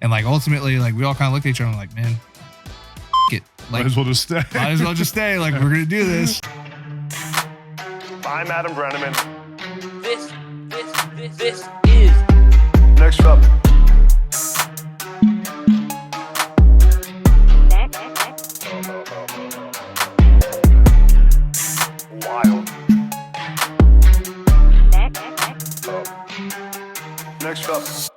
And like ultimately, like we all kind of looked at each other and like, man, it. Like, might as well just stay. Might as well just stay. Like, we're gonna do this. I'm Adam Breneman. This is Next up. Wild. Next up.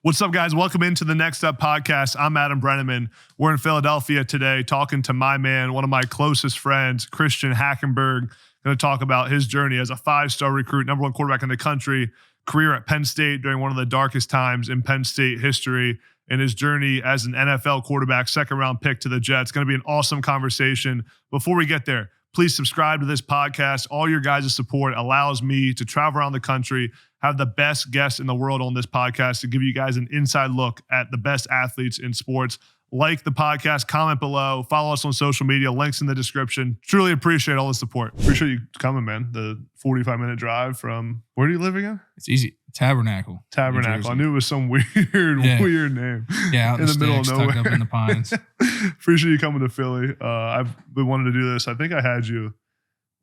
What's up, guys? Welcome into the Next Up podcast. I'm Adam Breneman. We're in Philadelphia today talking to my man, one of my closest friends, Christian Hackenberg. Going to talk about his journey as a 5-star recruit, number 1 quarterback in the country, career at Penn State during one of the darkest times in Penn State history, and his journey as an NFL quarterback, 2nd-round pick to the Jets. Going to be an awesome conversation. Before we get there, please subscribe to this podcast. All your guys' support allows me to travel around the country, have the best guests in the world on this podcast to give you guys an inside look at the best athletes in sports. Like the podcast, comment below, follow us on social media, links in the description. Truly appreciate all the support. Appreciate you coming, man. The 45-minute drive from, where do you live again? It's easy. Tabernacle. I knew it was some weird name. Yeah, out in the middle of nowhere. Tucked up in the pines. Appreciate you coming to Philly. I've been wanting to do this. I think I had you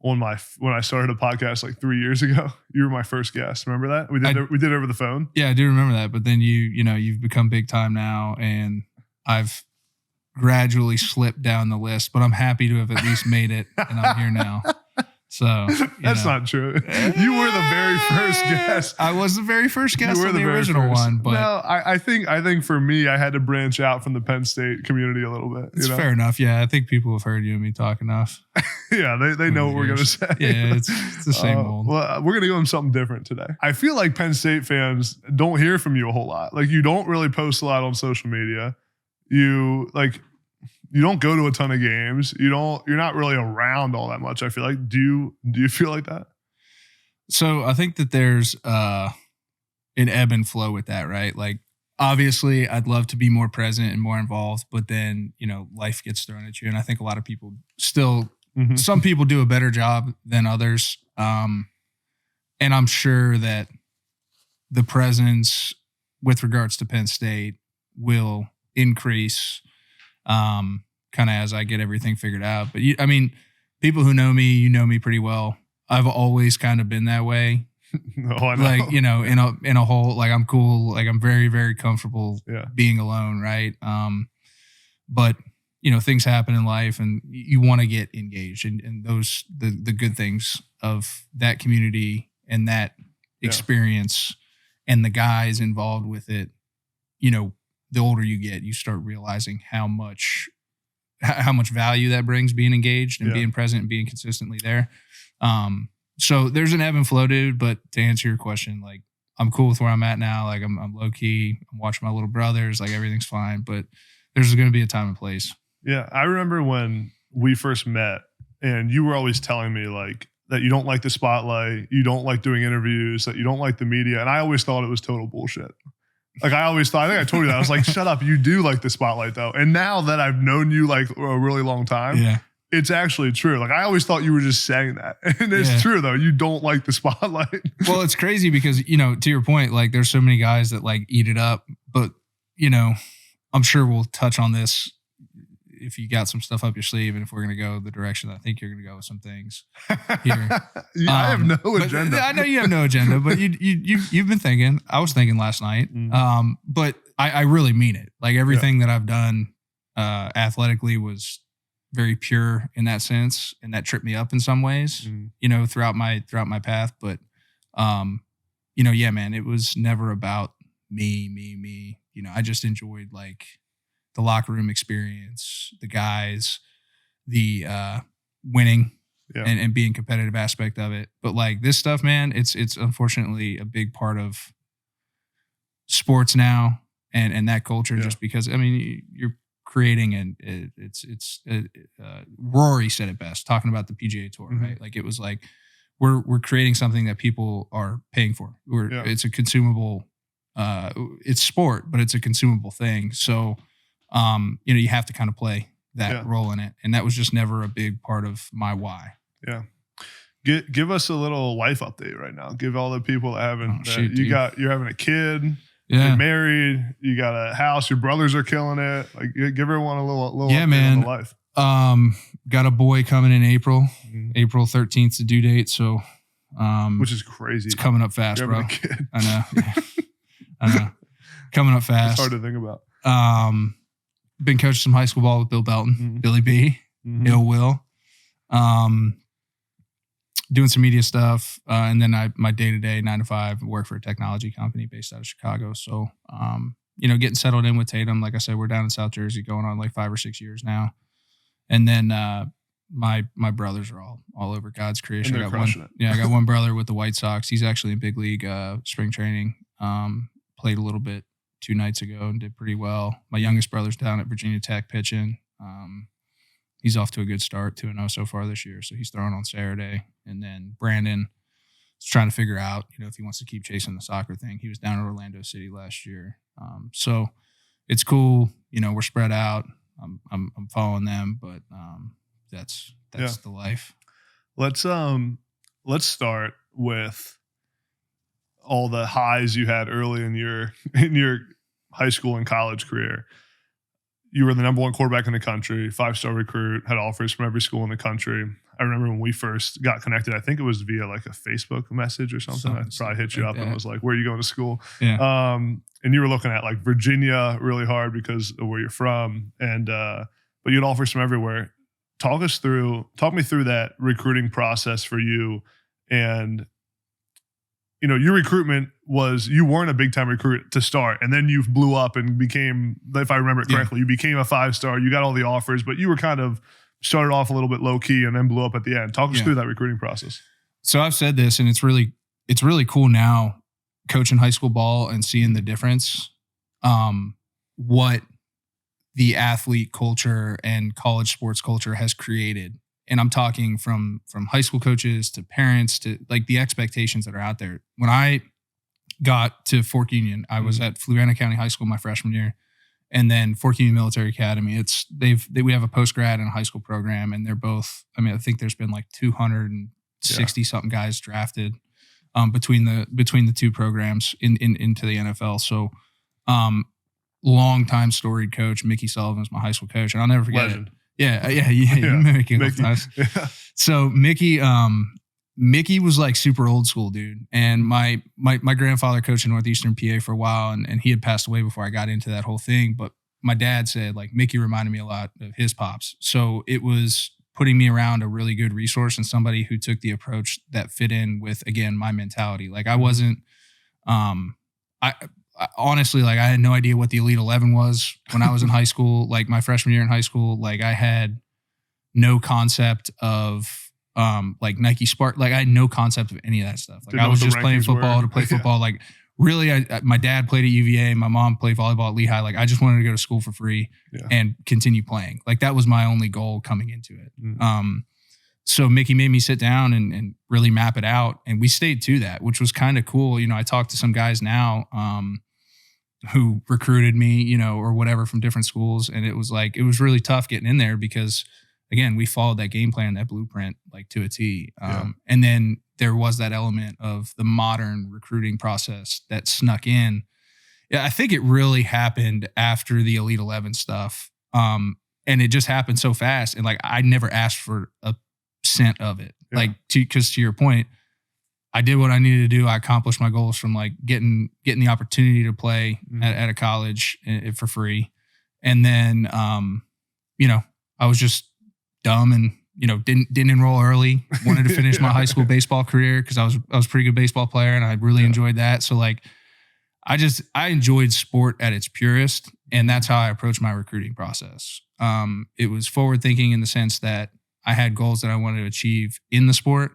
on when I started a podcast like 3 years ago. You were my first guest. Remember that? We did it over the phone. Yeah, I do remember that. But then you've become big time now, and I've gradually slipped down the list, but I'm happy to have at least made it, and I'm here now. So that's not true. You were the very first guest. I was the very first guest on the original one. But no, I think for me, I had to branch out from the Penn State community a little bit. It's fair enough. Yeah, I think people have heard you and me talk enough. Yeah, they know what we're gonna say. Yeah, it's the same old. Well, we're gonna go on something different today. I feel like Penn State fans don't hear from you a whole lot. Like, you don't really post a lot on social media. You don't go to a ton of games. You're not really around all that much, I feel like. Do you feel like that? So I think that there's an ebb and flow with that, right? Like, obviously I'd love to be more present and more involved, but then, life gets thrown at you. And I think a lot of people still, some people do a better job than others. And I'm sure that the presence with regards to Penn State will increase kind of as I get everything figured out. But people who know me, you know me pretty well. I've always kind of been that way. Oh, I know. Like, in a whole, like, I'm cool. Like, I'm very, very comfortable being alone. Right. But things happen in life and you want to get engaged, and those, the good things of that community and that experience and the guys involved with it, the older you get, you start realizing how much value that brings, being engaged and being present and being consistently there. So there's an ebb and flow, dude. But to answer your question, like, I'm cool with where I'm at now. Like, I'm low key. I'm watching my little brothers. Like, everything's fine. But there's going to be a time and place. Yeah, I remember when we first met, and you were always telling me like that you don't like the spotlight, you don't like doing interviews, that you don't like the media, and I always thought it was total bullshit. Like, I always thought, I think I told you that. I was like, shut up. You do like the spotlight, though. And now that I've known you like a really long time, it's actually true. Like, I always thought you were just saying that. And it's true, though. You don't like the spotlight. Well, it's crazy because, to your point, like, there's so many guys that like eat it up. But, I'm sure we'll touch on this if you got some stuff up your sleeve, and if we're going to go the direction that I think you're going to go with some things here. I have no agenda. I know you have no agenda, but you've been thinking. I was thinking last night. But I really mean it. Like, everything that I've done athletically was very pure in that sense, and that tripped me up in some ways, throughout my path. But man, it was never about me. I just enjoyed like the locker room experience, the guys, the winning and being competitive aspect of it. But like this stuff, man, it's unfortunately a big part of sports now and that culture, just because, you're creating, and it's Rory said it best, talking about the PGA Tour, right? Like, it was like, we're creating something that people are paying for. It's a consumable, it's sport, but it's a consumable thing. So, you have to kind of play that role in it. And that was just never a big part of my why. Yeah. Give us a little life update right now. Give all the people that haven't, you're having a kid. You're married, you got a house, your brothers are killing it. Like, give everyone a little yeah, update man. on the life. Got a boy coming in April. April 13th the due date. So, which is crazy. It's coming up fast, You're bro. having a kid. I know. Yeah. I know. Coming up fast. It's hard to think about. Been coaching some high school ball with Bill Belton, Billy B, Ill Will. Doing some media stuff. And then my day-to-day 9 to 5 work for a technology company based out of Chicago. So, getting settled in with Tatum. Like I said, we're down in South Jersey going on like 5 or 6 years now. And then my brothers are all over God's creation. I got one brother with the White Sox. He's actually in big league spring training. Played a little bit 2 nights ago and did pretty well. My youngest brother's down at Virginia Tech pitching. He's off to a good start, 2-0 so far this year. So he's throwing on Saturday. And then Brandon is trying to figure out, if he wants to keep chasing the soccer thing. He was down in Orlando City last year. So it's cool. We're spread out. I'm following them, but that's the life. Let's start with all the highs you had early in your high school and college career. You were the number 1 quarterback in the country, 5-star recruit, had offers from every school in the country. I remember when we first got connected, I think it was via like a Facebook message or something. I probably hit you up and was like, where are you going to school? Yeah. And you were looking at like Virginia really hard because of where you're from. And, but you'd offers from everywhere. Talk me through that recruiting process for you. And, your recruitment was, you weren't a big time recruit to start. And then you blew up and became, if I remember it correctly, you became a 5-star, you got all the offers, but you were kind of started off a little bit low key and then blew up at the end. Talk us through that recruiting process. So I've said this, and it's really cool now coaching high school ball and seeing the difference, what the athlete culture and college sports culture has created. And I'm talking from high school coaches to parents to like the expectations that are out there. When I got to Fork Union, I was at Fluvanna County High School my freshman year. And then Fork Union Military Academy, we have a post-grad and a high school program, and they're both, I think there's been like 260 something guys drafted between the two programs into the NFL. So long time storied coach, Mickey Sullivan was my high school coach, and I'll never forget it. Yeah. Mickey. Yeah. So Mickey was like super old school, dude. And my grandfather coached in Northeastern PA for a while, and he had passed away before I got into that whole thing. But my dad said like Mickey reminded me a lot of his pops. So it was putting me around a really good resource and somebody who took the approach that fit in with, again, my mentality. Like I wasn't, I honestly, like I had no idea what the Elite 11 was when I was in high school. Like my freshman year in high school, like I had no concept of like Nike Spark. Like I had no concept of any of that stuff. Like I was just playing football to play football. Like really, my dad played at UVA. My mom played volleyball at Lehigh. Like I just wanted to go to school for free and continue playing. Like that was my only goal coming into it. So Mickey made me sit down and really map it out. And we stayed to that, which was kind of cool. I talked to some guys now who recruited me, or whatever from different schools. And it was really tough getting in there because, again, we followed that game plan, that blueprint, like to a T. And then there was that element of the modern recruiting process that snuck in. Yeah, I think it really happened after the Elite 11 stuff. And it just happened so fast. And like, I never asked for a cent of it. Because to your point, I did what I needed to do. I accomplished my goals from like getting the opportunity to play at a college for free. And then, I was just dumb and, didn't enroll early, wanted to finish my high school baseball career because I was a pretty good baseball player and I really enjoyed that. So like, I enjoyed sport at its purest, and that's how I approached my recruiting process. It was forward thinking in the sense that I had goals that I wanted to achieve in the sport.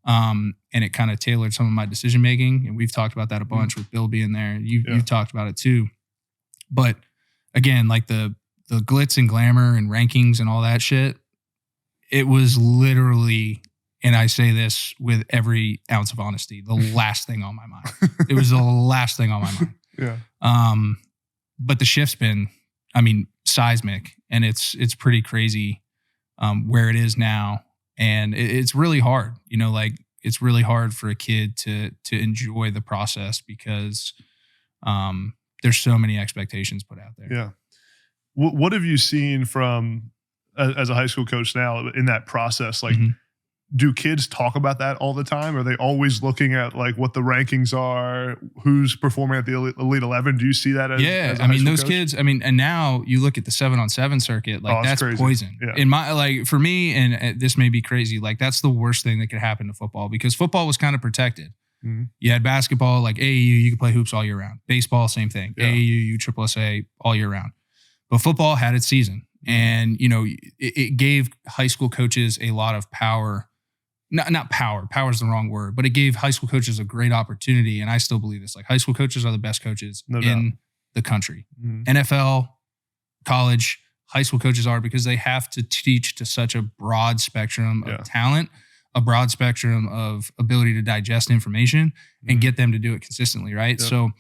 And it kind of tailored some of my decision making. And we've talked about that a bunch with Bill being there. You've talked about it too. But again, like the glitz and glamour and rankings and all that shit, it was literally, and I say this with every ounce of honesty, the last thing on my mind. It was the last thing on my mind. Yeah. But the shift's been, seismic, and it's pretty crazy where it is now. And it's really hard, it's really hard for a kid to enjoy the process because There's so many expectations put out there. Yeah. What have you seen from as a high school coach now in that process? Like, do kids talk about that all the time? Are they always looking at like what the rankings are, who's performing at the Elite 11? Do you see that as as a high school those coach? kids, and now you look at the 7-on-7 circuit, like that's crazy. poison. Yeah. In my, like for me, and this may be crazy, like that's the worst thing that could happen to football because football was kind of protected. You had basketball, like AAU, you could play hoops all year round. Baseball, same thing. Yeah. AAU, USSSA, all year round. But football had its season. And, it gave high school coaches a lot of power. Not power. Power is the wrong word. But it gave high school coaches a great opportunity. And I still believe this. Like high school coaches are the best coaches in the country. NFL, college, high school coaches are because they have to teach to such a broad spectrum of talent, a broad spectrum of ability to digest information and get them to do it consistently, right? Yep. So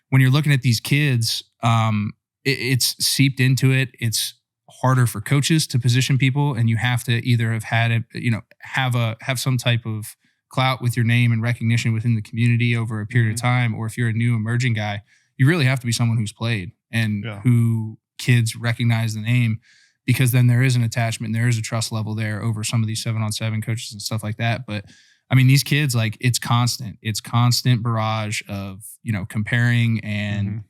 when you're looking at these kids, it's seeped into it. It's harder for coaches to position people, and you have to either have had it, have some type of clout with your name and recognition within the community over a period of time, or if you're a new emerging guy, you really have to be someone who's played and who kids recognize the name. Because then there is an attachment, there is a trust level there over some of these 7-on-7 coaches and stuff like that. But I mean, these kids, like it's constant barrage of, comparing and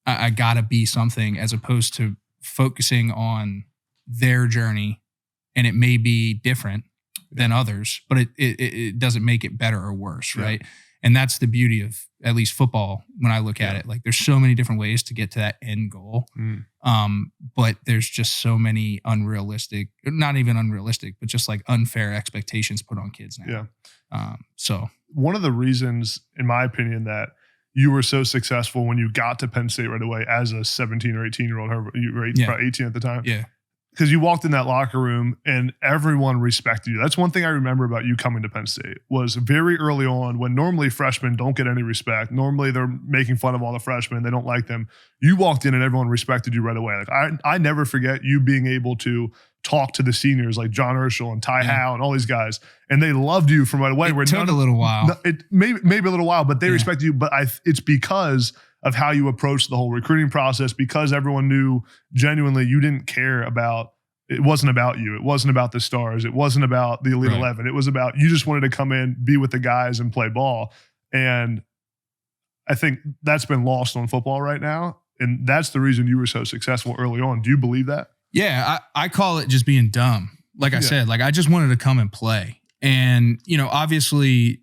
I gotta be something as opposed to focusing on their journey. And it may be different than others, but it doesn't make it better or worse. Right. And that's the beauty of at least football when I look at it. Like there's so many different ways to get to that end goal. But there's just so many not even unrealistic, but just like unfair expectations put on kids now. So one of the reasons, in my opinion, that you were so successful when you got to Penn State right away as a 17 or 18-year-old, you were probably 18 at the time. Yeah. Because you walked in that locker room and everyone respected you. That's one thing I remember about you coming to Penn State was very early on when normally freshmen don't get any respect. Normally they're making fun of all the freshmen. They don't like them. You walked in and everyone respected you right away. Like I never forget you being able to talk to the seniors like John Urschel and Ty Howe and all these guys. And they loved you from right away. It took a little while. It maybe a little while, but they respected you. But it's because of how you approached the whole recruiting process, because everyone knew genuinely you didn't care about, it wasn't about you. It wasn't about the stars. It wasn't about the Elite 11. It was about, you just wanted to come in, be with the guys and play ball. And I think that's been lost on football right now. And that's the reason you were so successful early on. Do you believe that? Yeah, I call it just being dumb. Like I said, like I just wanted to come and play. And, obviously,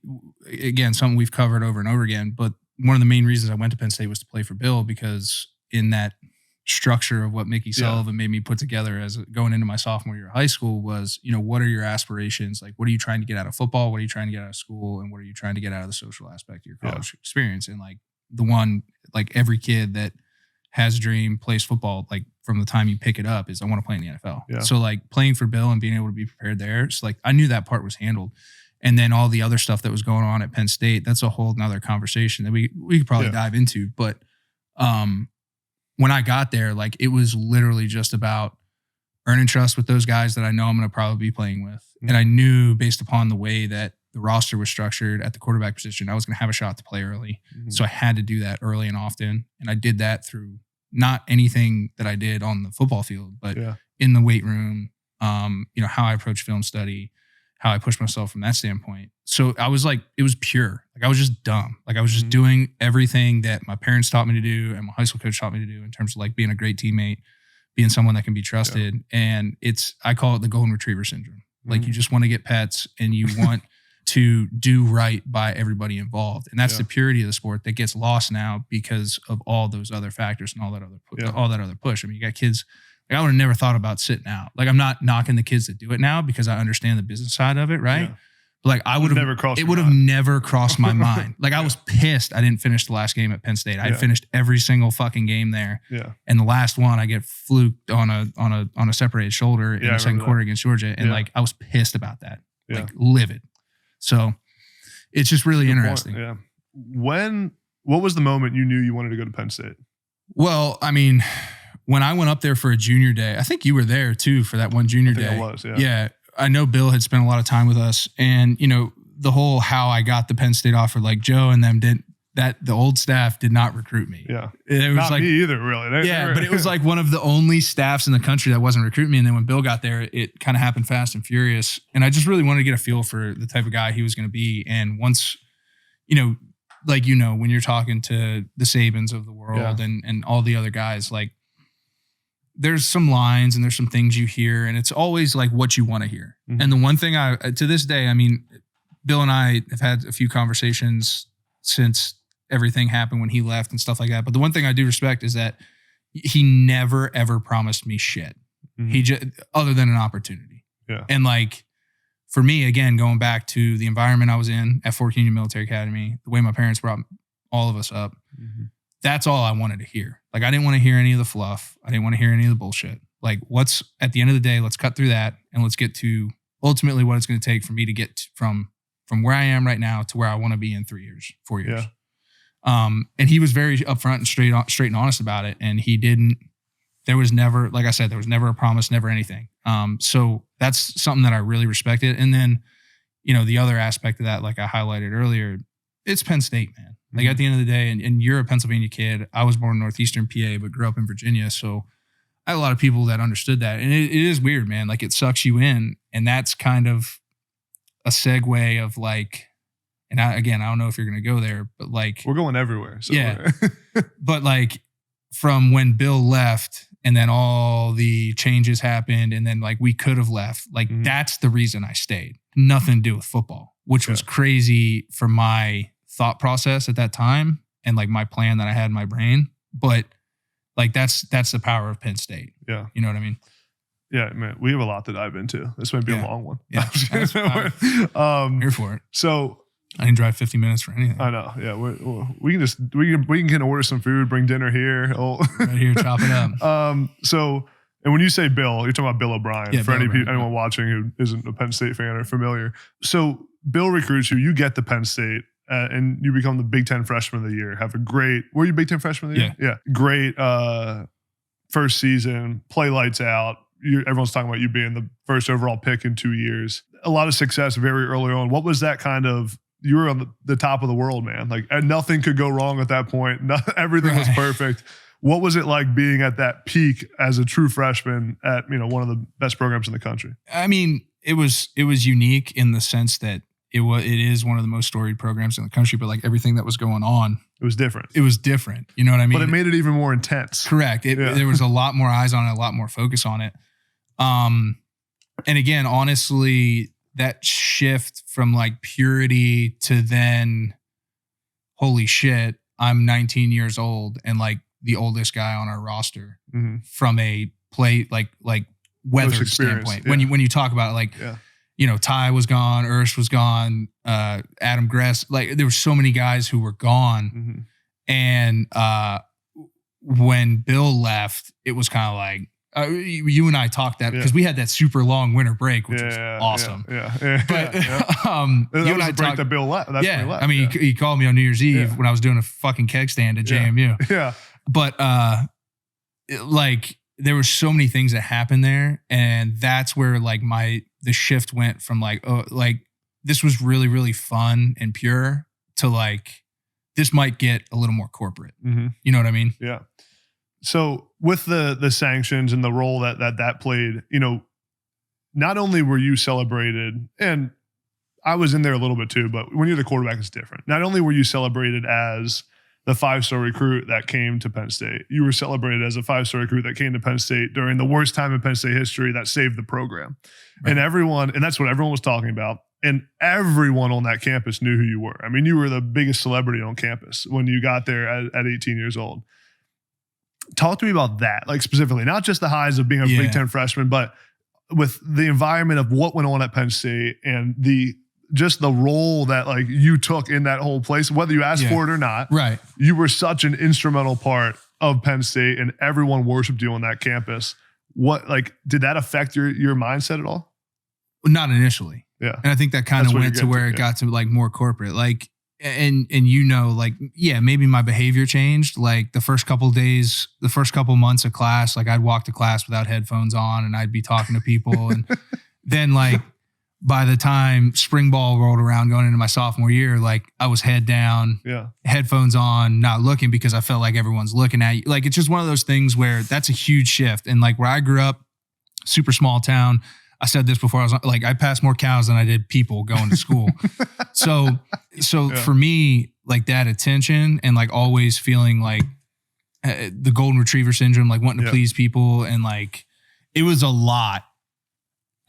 again, something we've covered over and over again, but one of the main reasons I went to Penn State was to play for Bill, because in that structure of what Mickey Sullivan made me put together as going into my sophomore year of high school was, what are your aspirations? Like, what are you trying to get out of football? What are you trying to get out of school? And what are you trying to get out of the social aspect of your college experience? And like the one, like every kid that has a dream, plays football, like from the time you pick it up is I want to play in the NFL. Yeah. So like playing for Bill and being able to be prepared there, it's like I knew that part was handled. And then all the other stuff that was going on at Penn State, that's a whole nother conversation that we could probably dive into. But when I got there, like it was literally just about earning trust with those guys that I know I'm going to probably be playing with. Mm-hmm. And I knew based upon the way that the roster was structured at the quarterback position, I was going to have a shot to play early. Mm-hmm. So I had to do that early and often. And I did that through not anything that I did on the football field, but in the weight room, how I approach film study, how I push myself from that standpoint. So I was like, it was pure. Like I was just dumb. Like I was just doing everything that my parents taught me to do and my high school coach taught me to do in terms of like being a great teammate, being someone that can be trusted. Yeah. And I call it the golden retriever syndrome. Like you just want to get pets and you want to do right by everybody involved. And that's the purity of the sport that gets lost now because of all those other factors and all that other push. I mean, you got kids, like I would have never thought about sitting out. Like I'm not knocking the kids that do it now because I understand the business side of it, right? Yeah. But like I would have never crossed my mind. Like I was pissed I didn't finish the last game at Penn State. I had finished every single fucking game there. Yeah. And the last one I get fluked on a separated shoulder in the second quarter against Georgia. And like I was pissed about that. Yeah. Like livid. So it's just really interesting. Yeah. What was the moment you knew you wanted to go to Penn State? Well, I mean, when I went up there for a junior day, I think you were there too for that one junior day. I was, Yeah. I know Bill had spent a lot of time with us and, the whole how I got the Penn State offer, like Joe and them that the old staff did not recruit me. Yeah. It was not like, me either, really. But it was like one of the only staffs in the country that wasn't recruiting me. And then when Bill got there, it kind of happened fast and furious. And I just really wanted to get a feel for the type of guy he was going to be. And once, when you're talking to the Sabins of the world and all the other guys, like there's some lines and there's some things you hear, and it's always like what you want to hear. Mm-hmm. And the one thing to this day, I mean, Bill and I have had a few conversations since everything happened when he left and stuff like that. But the one thing I do respect is that he never, ever promised me shit. Mm-hmm. He just, other than an opportunity. Yeah. And like, for me, again, going back to the environment I was in at Fort Union Military Academy, the way my parents brought all of us up, that's all I wanted to hear. Like, I didn't want to hear any of the fluff. I didn't want to hear any of the bullshit. Like, what's at the end of the day, let's cut through that and let's get to ultimately what it's going to take for me to get from where I am right now to where I want to be in 3 years, 4 years. Yeah. And he was very upfront and straight and honest about it. And there was never, like I said, there was never a promise, never anything. So that's something that I really respected. And then, the other aspect of that, like I highlighted earlier, it's Penn State, man. Like at the end of the day, and you're a Pennsylvania kid. I was born in Northeastern PA, but grew up in Virginia. So I had a lot of people that understood that. And it is weird, man. Like it sucks you in. And that's kind of a segue of like, and I don't know if you're going to go there, but like. We're going everywhere. So yeah. But like from when Bill left and then all the changes happened and then like we could have left, like that's the reason I stayed. Nothing to do with football, which was crazy for my thought process at that time and like my plan that I had in my brain. But like that's the power of Penn State. Yeah. You know what I mean? Yeah, man, we have a lot to dive into. This might be a long one. Yeah. I'm here for it. So I didn't drive 50 minutes for anything. I know. Yeah. We can order some food, bring dinner here. Right here, chop it up. And when you say Bill, you're talking about Bill O'Brien, for Bill O'Brien, anyone watching who isn't a Penn State fan or familiar. So Bill recruits you get to Penn State, and you become the Big Ten Freshman of the Year. Were you Big Ten Freshman of the Year? Yeah. Great first season, play lights out. Everyone's talking about you being the first overall pick in 2 years. A lot of success very early on. What was that kind of, you were on the top of the world, man. Like, and nothing could go wrong at that point. Everything was perfect. What was it like being at that peak as a true freshman at, one of the best programs in the country? I mean, it was unique in the sense that it is one of the most storied programs in the country, but like everything that was going on, it was different. You know what I mean? But it made it even more intense. Correct. There was a lot more eyes on it, a lot more focus on it. And again, honestly, that shift from like purity to then, holy shit, I'm 19 years old and like the oldest guy on our roster from a play, like weather standpoint. Yeah. When you talk about it, like, Ty was gone, Ursh was gone, Adam Gress, like there were so many guys who were gone. And, when Bill left, it was kind of like, you and I talked that because we had that super long winter break, which was awesome. But you and I talked that Bill left. That's when he left. I mean, he called me on New Year's Eve when I was doing a fucking keg stand at JMU. Yeah. But like there were so many things that happened there, and that's where like the shift went from like, oh, like this was really, really fun and pure to like this might get a little more corporate. You know what I mean? Yeah. So with the sanctions and the role that played, not only were you celebrated, and I was in there a little bit too, but when you're the quarterback, it's different. Not only were you celebrated as the 5-star recruit that came to Penn State, you were celebrated as a 5-star recruit that came to Penn State during the worst time in Penn State history that saved the program. Right. And that's what everyone was talking about. And everyone on that campus knew who you were. I mean, you were the biggest celebrity on campus when you got there at 18 years old. Talk to me about that, like specifically, not just the highs of being a Big Ten freshman, but with the environment of what went on at Penn State and the role that like you took in that whole place, whether you asked for it or not. Right. You were such an instrumental part of Penn State and everyone worshiped you on that campus. What, like, did that affect your mindset at all? Not initially. Yeah. And I think that kind of went to where it got to like more corporate, like, and like, maybe my behavior changed. Like the first couple days, the first couple months of class, like I'd walk to class without headphones on and I'd be talking to people. And then like by the time spring ball rolled around going into my sophomore year, like I was head down, headphones on, not looking because I felt like everyone's looking at you. Like, it's just one of those things where that's a huge shift. And like where I grew up, super small town, I said this before, I was like, I passed more cows than I did people going to school. So for me, like that attention and like always feeling like the golden retriever syndrome, like wanting to please people. And like, it was a lot.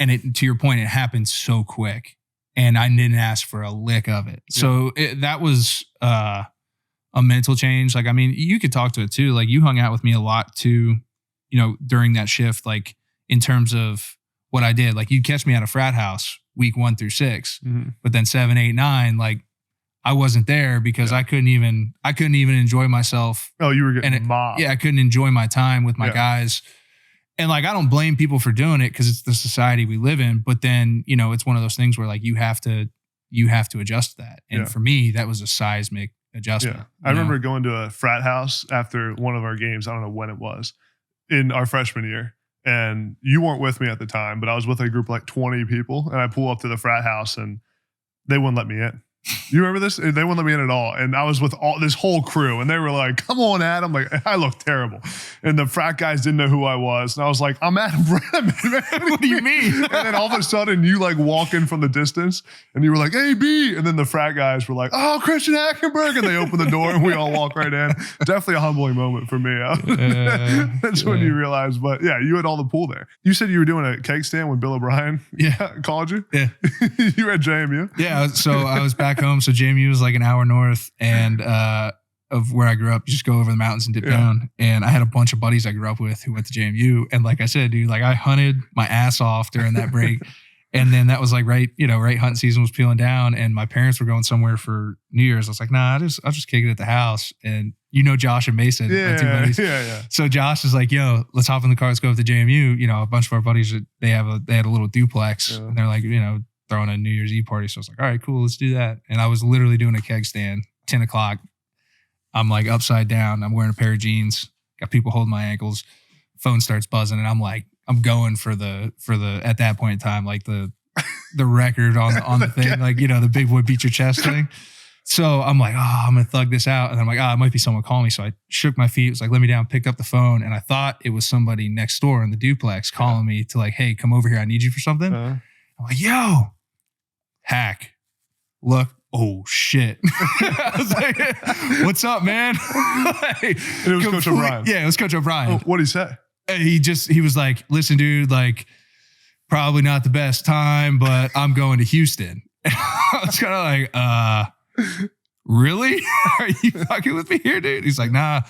And it, to your point, it happened so quick and I didn't ask for a lick of it. So that was a mental change. Like, I mean, you could talk to it too. Like you hung out with me a lot too, you know, during that shift, like in terms of what I did. Like you'd catch me at a frat house week 1 through 6, but then 7, 8, 9, like I wasn't there because I couldn't even enjoy myself. Oh, you were getting mobbed. Yeah, I couldn't enjoy my time with my guys. And like, I don't blame people for doing it because it's the society we live in. But then, you know, it's one of those things where like you have to adjust to that. And for me, that was a seismic adjustment. Yeah. I remember going to a frat house after one of our games. I don't know when it was in our freshman year. And you weren't with me at the time, but I was with a group of like 20 people. And I pull up to the frat house and they wouldn't let me in. You remember this? They wouldn't let me in at all. And I was with this whole crew and they were like, come on, Adam. Like, I look terrible. And the frat guys didn't know who I was. And I was like, I'm Adam Breneman. What do you mean? And then all of a sudden you like walk in from the distance and you were like, hey, B. And then the frat guys were like, oh, Christian Hackenberg. And they opened the door and we all walk right in. Definitely a humbling moment for me. That's when you realize, but yeah, you had all the pool there. You said you were doing a cake stand when Bill O'Brien called you? Yeah. You were at JMU? Yeah. So I was back home. So JMU was like an hour north and of where I grew up. You just go over the mountains and dip down. And I had a bunch of buddies I grew up with who went to JMU. And like I said, dude, like I hunted my ass off during that break. And then that was like right hunting season was peeling down and my parents were going somewhere for New Year's. I was like, nah, I'll just kick it at the house. And you know Josh and Mason, my two buddies. Yeah. So Josh is like, yo, let's hop in the car, let's go up to JMU. You know, a bunch of our buddies, they had a little duplex and they're like, you know, throwing a New Year's Eve party. So I was like, all right, cool, let's do that. And I was literally doing a keg stand, 10 o'clock. I'm like upside down. I'm wearing a pair of jeans, got people holding my ankles. Phone starts buzzing. And I'm like, I'm going for the, at that point in time, like the record on the thing, like, you know, the big boy beat your chest thing. So I'm like, oh, I'm going to thug this out. And I'm like, it might be someone calling me. So I shook my feet. It was like, let me down, picked up the phone. And I thought it was somebody next door in the duplex calling me to like, hey, come over here. I need you for something. I'm like, yo, Hack, look, oh shit. I was like, what's up, man? Like, and it was Coach O'Brien. Yeah, it was Coach O'Brien. Oh, what'd he say? He was like, listen, dude, like probably not the best time, but I'm going to Houston. I was kind of like, really? Are you fucking with me here, dude? He's like, nah.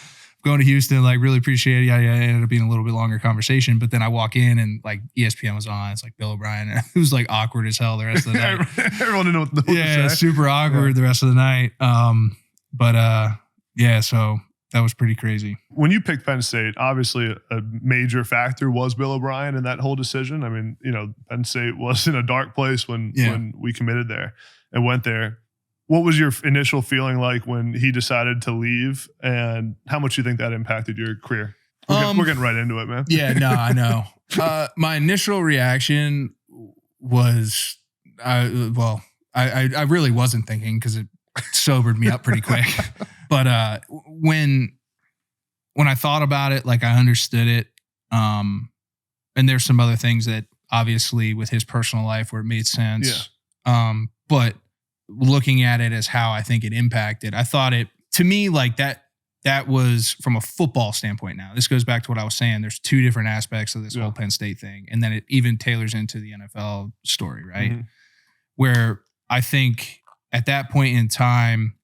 Going to Houston, like really appreciate it. Yeah, it ended up being a little bit longer conversation. But then I walk in and like ESPN was on. It's like Bill O'Brien. And it was like awkward as hell the rest of the night. Everyone didn't know what to say. Super awkward the rest of the night. So that was pretty crazy. When you picked Penn State, obviously a major factor was Bill O'Brien in that whole decision. I mean, you know, Penn State was in a dark place when we committed there and went there. What was your initial feeling like when he decided to leave, and how much do you think that impacted your career? We're getting right into it, man. Yeah, no, I know. My initial reaction was, I really wasn't thinking because it sobered me up pretty quick. But when I thought about it, like I understood it. And there's some other things that obviously with his personal life where it made sense. Yeah. But looking at it as how I think it impacted, I thought it, to me, like that was from a football standpoint. Now this goes back to what I was saying. There's two different aspects of this whole Penn State thing. And then it even tailors into the NFL story, right? Mm-hmm. Where I think at that point in time,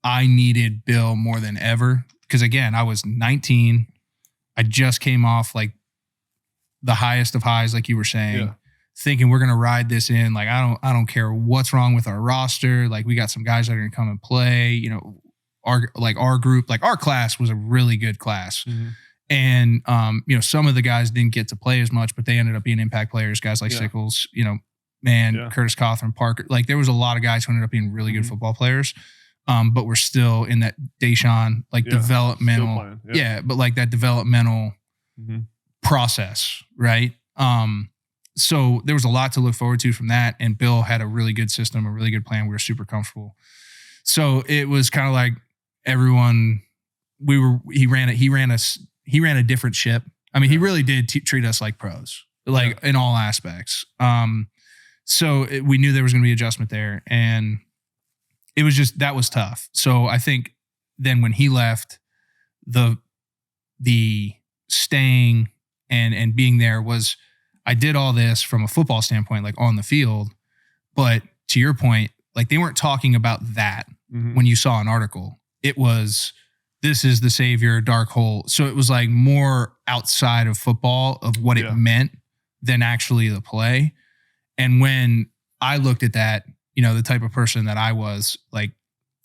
I needed Bill more than ever. Because again, I was 19. I just came off like the highest of highs, like you were saying, thinking we're going to ride this in. Like, I don't care what's wrong with our roster. Like, we got some guys that are going to come and play, you know, our group, like our class was a really good class. Mm-hmm. And, you know, some of the guys didn't get to play as much, but they ended up being impact players, guys like Sickles, you know, Curtis Cawthorn, Parker. Like, there was a lot of guys who ended up being really good football players. But we're still in that Deshaun, like developmental. But like that developmental process, right? So there was a lot to look forward to from that. And Bill had a really good system, a really good plan. We were super comfortable. So it was kind of like everyone, he ran a different ship. I mean, he really did treat us like pros, like in all aspects. So we knew there was going to be adjustment there, and it was just, that was tough. So I think then when he left, the staying and being there was, I did all this from a football standpoint, like on the field, but to your point, like they weren't talking about that when you saw an article. It was, this is the savior, dark hole. So it was like more outside of football of what it meant than actually the play. And when I looked at that, you know, the type of person that I was, like,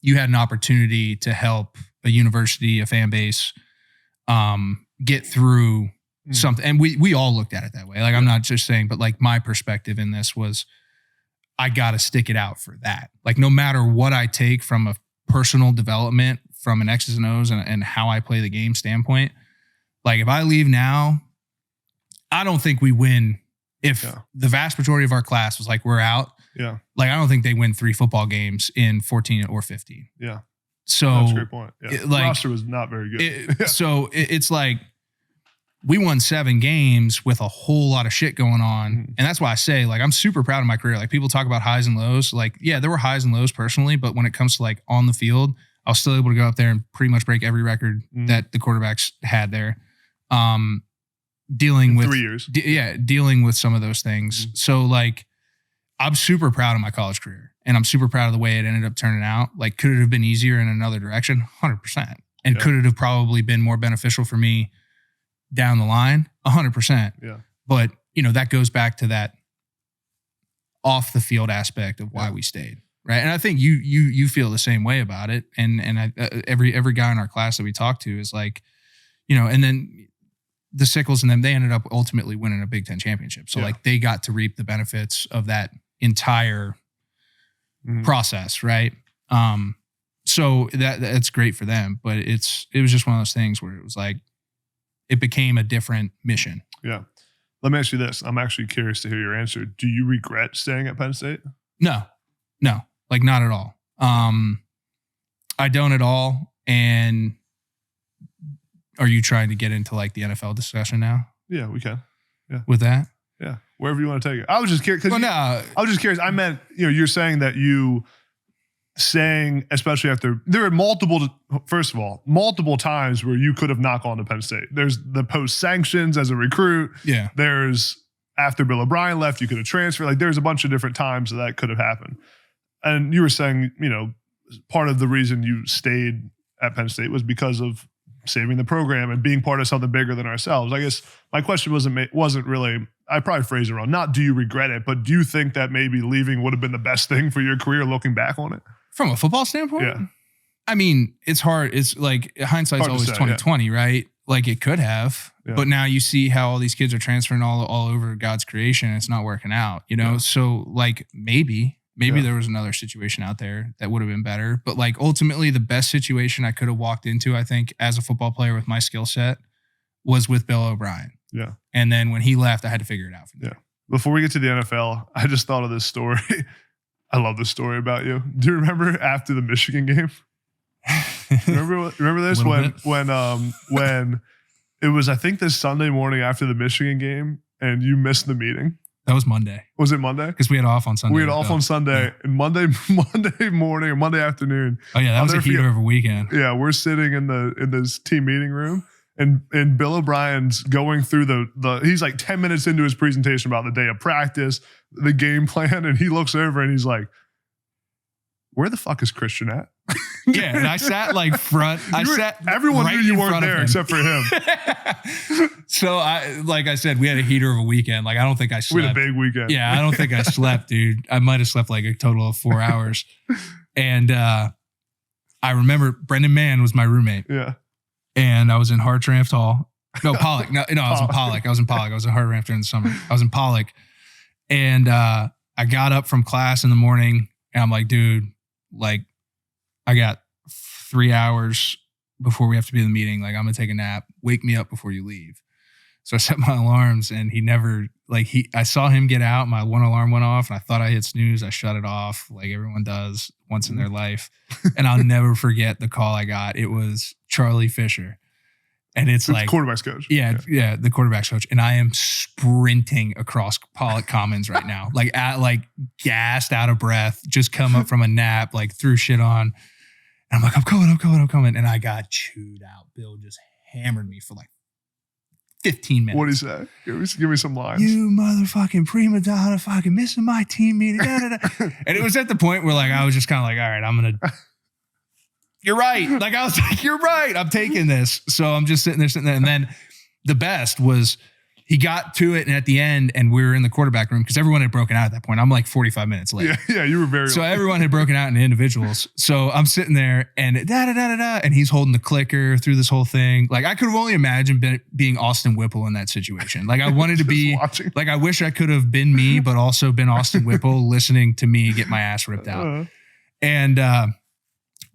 you had an opportunity to help a university, a fan base, get through something. And we all looked at it that way. Like, I'm not just saying, but like my perspective in this was, I got to stick it out for that. Like, no matter what I take from a personal development, from an X's and O's and how I play the game standpoint, like if I leave now, I don't think we win. If the vast majority of our class was like, we're out. Yeah. Like, I don't think they win 3 football games in 14 or 15. Yeah. So that's a great point. Yeah. The roster was not very good. So it's like, we won 7 games with a whole lot of shit going on. And that's why I say, like, I'm super proud of my career. Like, people talk about highs and lows. Like, yeah, there were highs and lows personally, but when it comes to like on the field, I was still able to go up there and pretty much break every record that the quarterbacks had there. Dealing with 3 years. Dealing with some of those things. So like, I'm super proud of my college career, and I'm super proud of the way it ended up turning out. Like, could it have been easier in another direction? 100%. And could it have probably been more beneficial for me down the line? 100%. Yeah. But, you know, that goes back to that off the field aspect of why we stayed. Right. And I think you feel the same way about it. And every guy in our class that we talked to is like, you know, and then the Sickles and them, they ended up ultimately winning a Big Ten championship. So like, they got to reap the benefits of that entire process. Right. So that's great for them, but it was just one of those things where it was like, it became a different mission. Yeah. Let me ask you this. I'm actually curious to hear your answer. Do you regret staying at Penn State? No, like not at all. I don't at all. And are you trying to get into like the NFL discussion now? Yeah, we can. Yeah. With that? Yeah. Wherever you want to take it. I was just curious. I was just curious. I meant, you know, you're saying that you saying, especially after there were multiple times where you could have knocked on to Penn State. There's the post sanctions as a recruit. Yeah. There's after Bill O'Brien left, you could have transferred. Like, there's a bunch of different times that could have happened. And you were saying, you know, part of the reason you stayed at Penn State was because of saving the program and being part of something bigger than ourselves. I guess my question wasn't really, I probably phrased it wrong. Not do you regret it, but do you think that maybe leaving would have been the best thing for your career looking back on it? From a football standpoint? Yeah. I mean, it's hard. It's like hindsight's always 20/20, right? Like, it could have, but now you see how all these kids are transferring all over God's creation. And it's not working out, you know? So like, maybe there was another situation out there that would have been better. But like, ultimately, the best situation I could have walked into, I think, as a football player with my skill set was with Bill O'Brien. Yeah. And then when he left, I had to figure it out from there. Yeah. Before we get to the NFL, I just thought of this story. I love this story about you. Do you remember after the Michigan game? remember this when it was, I think, this Sunday morning after the Michigan game, and you missed the meeting? That was Monday. Was it Monday? Because we had off on Sunday. We had off on Sunday. And Monday morning or Monday afternoon. Oh yeah, that was a heater of a weekend. Yeah, we're sitting in this team meeting room, and Bill O'Brien's going through the he's like 10 minutes into his presentation about the day of practice, the game plan, and he looks over and he's like, "Where the fuck is Christian at?" Yeah, and I sat like front. Everyone right knew you weren't there except for him. So like I said, we had a heater of a weekend. Like, I don't think I slept. We had a big weekend. Yeah, I don't think I slept, dude. I might have slept like a total of 4 hours. And I remember Breneman was my roommate. Yeah. And I was in Hartranft Hall. No, Pollock. No, I was in Pollock. I was in Hartranft during the summer. I was in Pollock. And I got up from class in the morning, and I'm like, dude, like, I got 3 hours before we have to be in the meeting. Like, I'm going to take a nap. Wake me up before you leave. So I set my alarms and he never, like I saw him get out. My one alarm went off and I thought I hit snooze. I shut it off like everyone does once in their life. And I'll never forget the call I got. It was Charlie Fisher. And it's like quarterback's coach. Yeah, the quarterback's coach. And I am sprinting across Pollock Commons right now, like gassed, out of breath, just come up from a nap, like threw shit on. And I'm like, I'm coming. And I got chewed out. Bill just hammered me for like 15 minutes. What did he say? Give me some lines. You motherfucking prima donna, fucking missing my team meeting. And it was at the point where like I was just kind of like, all right, I'm gonna. You're right. Like I was like, you're right. I'm taking this. So I'm just sitting there. And then the best was he got to it. And at the end, and we were in the quarterback room because everyone had broken out at that point. I'm like 45 minutes late. Yeah, you were very So everyone had broken out into individuals. So I'm sitting there and and he's holding the clicker through this whole thing. Like I could have only imagined being Austin Whipple in that situation. Like I wanted to be watching. Like I wish I could have been me, but also been Austin Whipple listening to me get my ass ripped out. And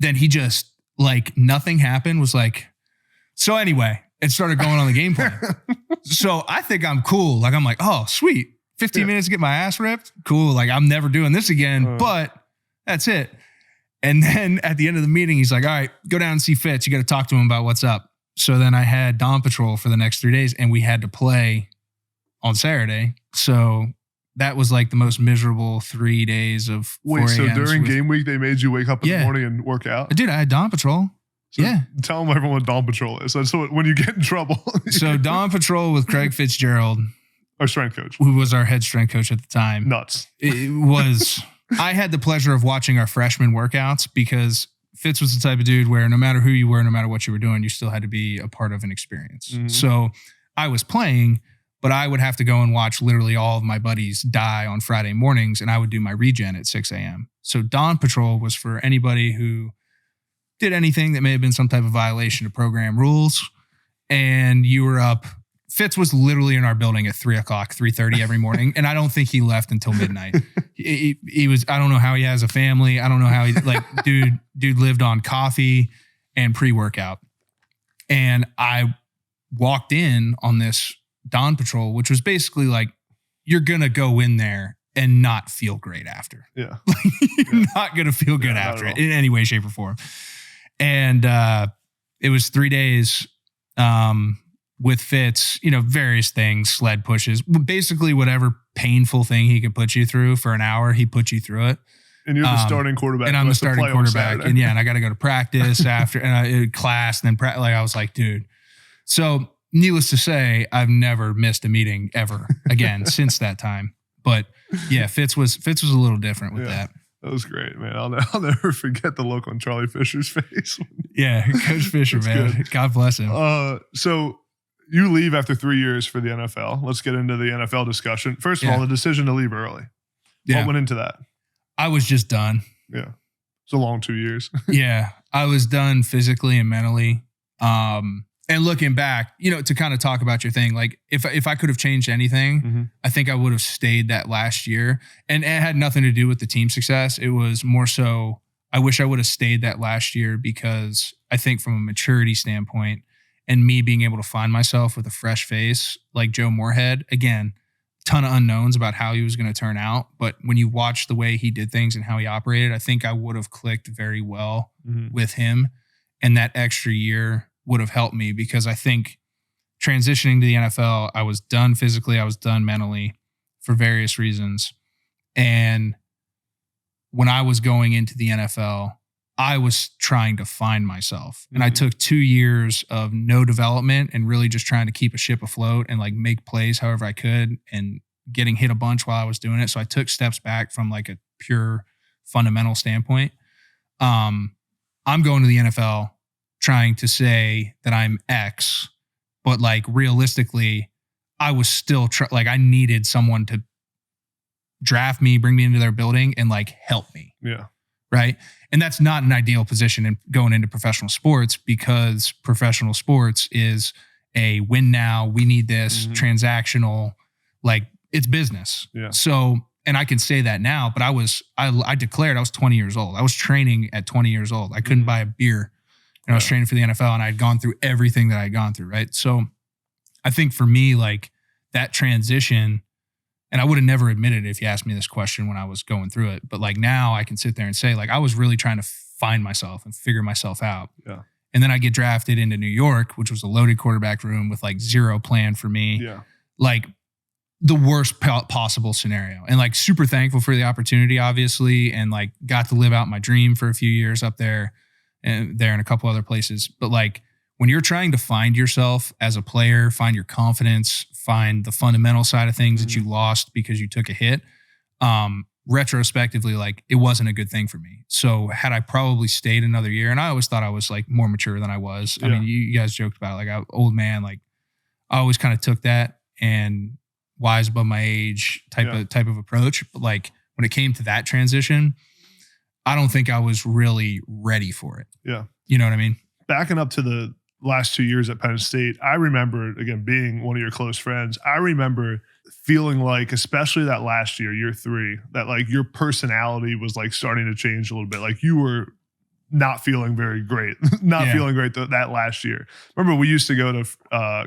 then he just, like, nothing happened, was like, so anyway, it started going on the game plan. So I think I'm cool. Like, I'm like, oh, sweet. 15 minutes to get my ass ripped. Cool. Like, I'm never doing this again, but that's it. And then at the end of the meeting, he's like, all right, go down and see Fitz. You got to talk to him about what's up. So then I had Dawn Patrol for the next 3 days and we had to play on Saturday. So that was like the most miserable 3 days of 4 Wait, so a.m.s during game week, they made you wake up in the morning and work out? Dude, I had Dawn Patrol. So tell them everyone what Dawn Patrol is. That's when you get in trouble. So Dawn Patrol with Craig Fitzgerald. Our strength coach. Who was our head strength coach at the time. Nuts. It was, I had the pleasure of watching our freshman workouts because Fitz was the type of dude where no matter who you were, no matter what you were doing, you still had to be a part of an experience. Mm-hmm. So I was playing, but I would have to go and watch literally all of my buddies die on Friday mornings, and I would do my regen at 6 a.m. So Dawn Patrol was for anybody who did anything that may have been some type of violation of program rules, and you were up. Fitz was literally in our building at 3 o'clock, 3:30 every morning, and I don't think he left until midnight. He was, I don't know how he has a family. I don't know how he, like, dude lived on coffee and pre-workout. And I walked in on this Dawn Patrol, which was basically like, you're going to go in there and not feel great after. Yeah. You're not going to feel good after it in any way, shape, or form. And it was 3 days with Fitz, various things, sled pushes, basically whatever painful thing he could put you through for an hour, he put you through it. And you're the starting quarterback. And I'm the starting quarterback. And I got to go to practice after and class. And then I was like, dude. So needless to say, I've never missed a meeting ever again since that time. But yeah, Fitz was a little different with that. That was great, man. I'll never forget the look on Charlie Fisher's face. Yeah, Coach Fisher, man. Good. God bless him. So you leave after 3 years for the NFL. Let's get into the NFL discussion. First of all, the decision to leave early. Yeah. What went into that? I was just done. Yeah. It's a long 2 years. Yeah. I was done physically and mentally. And looking back, to kind of talk about your thing, like if I could have changed anything, I think I would have stayed that last year. And it had nothing to do with the team success. It was more so, I wish I would have stayed that last year because I think from a maturity standpoint and me being able to find myself with a fresh face, like Joe Moorhead, again, ton of unknowns about how he was going to turn out. But when you watch the way he did things and how he operated, I think I would have clicked very well with him. And that extra year would have helped me because I think transitioning to the NFL, I was done physically, I was done mentally for various reasons. And when I was going into the NFL, I was trying to find myself. And I took 2 years of no development and really just trying to keep a ship afloat and like make plays however I could and getting hit a bunch while I was doing it. So I took steps back from like a pure fundamental standpoint. I'm going to the NFL trying to say that I'm X, but like realistically, I was still I needed someone to draft me, bring me into their building and like help me. Yeah. Right. And that's not an ideal position in going into professional sports because professional sports is a win now, we need this transactional, like it's business. Yeah. So, and I can say that now, but I declared I was 20 years old. I was training at 20 years old. I couldn't buy a beer. And I was training for the NFL and I had gone through everything that I had gone through, right? So I think for me, like that transition, and I would have never admitted it if you asked me this question when I was going through it. But like now I can sit there and say, like, I was really trying to find myself and figure myself out. Yeah. And then I get drafted into New York, which was a loaded quarterback room with like zero plan for me. Yeah. Like the worst possible scenario. And like super thankful for the opportunity, obviously. And like got to live out my dream for a few years up there and there and a couple other places. But like when you're trying to find yourself as a player, find your confidence, find the fundamental side of things that you lost because you took a hit, retrospectively, like it wasn't a good thing for me. So had I probably stayed another year, and I always thought I was like more mature than I was. I mean, you guys joked about it, like old man, like I always kind of took that and wise above my age type of approach. But like when it came to that transition, I don't think I was really ready for it. Yeah. You know what I mean? Backing up to the last 2 years at Penn State, I remember, again, being one of your close friends, I remember feeling like, especially that last year 3, that like your personality was like starting to change a little bit. Like you were not feeling very great, feeling great that last year. Remember we used to go to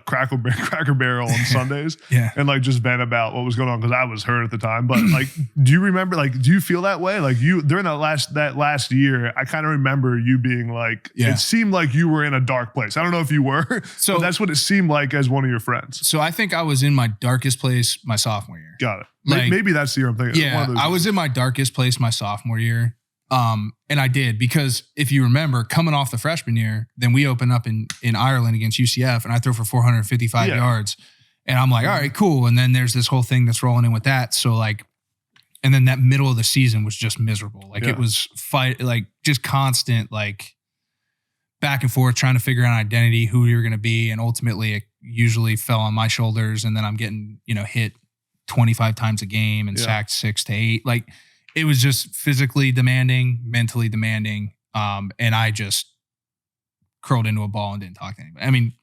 Cracker Barrel on Sundays and like just vent about what was going on because I was hurt at the time. But like, do you remember, like, do you feel that way? Like you, during that last year, I kind of remember you being like, it seemed like you were in a dark place. I don't know if you were, so but that's what it seemed like as one of your friends. So I think I was in my darkest place my sophomore year. Got it. Like, maybe that's the year I'm thinking. Yeah, I was in my darkest place my sophomore year. And I did, because if you remember coming off the freshman year, then we open up in Ireland against UCF and I throw for 455 yards and I'm like, all right, cool. And then there's this whole thing that's rolling in with that. So like, and then that middle of the season was just miserable. Like it was like just constant, like back and forth, trying to figure out identity, who you're going to be. And ultimately it usually fell on my shoulders. And then I'm getting, hit 25 times a game and sacked 6 to 8. Like, it was just physically demanding, mentally demanding. And I just curled into a ball and didn't talk to anybody. I mean,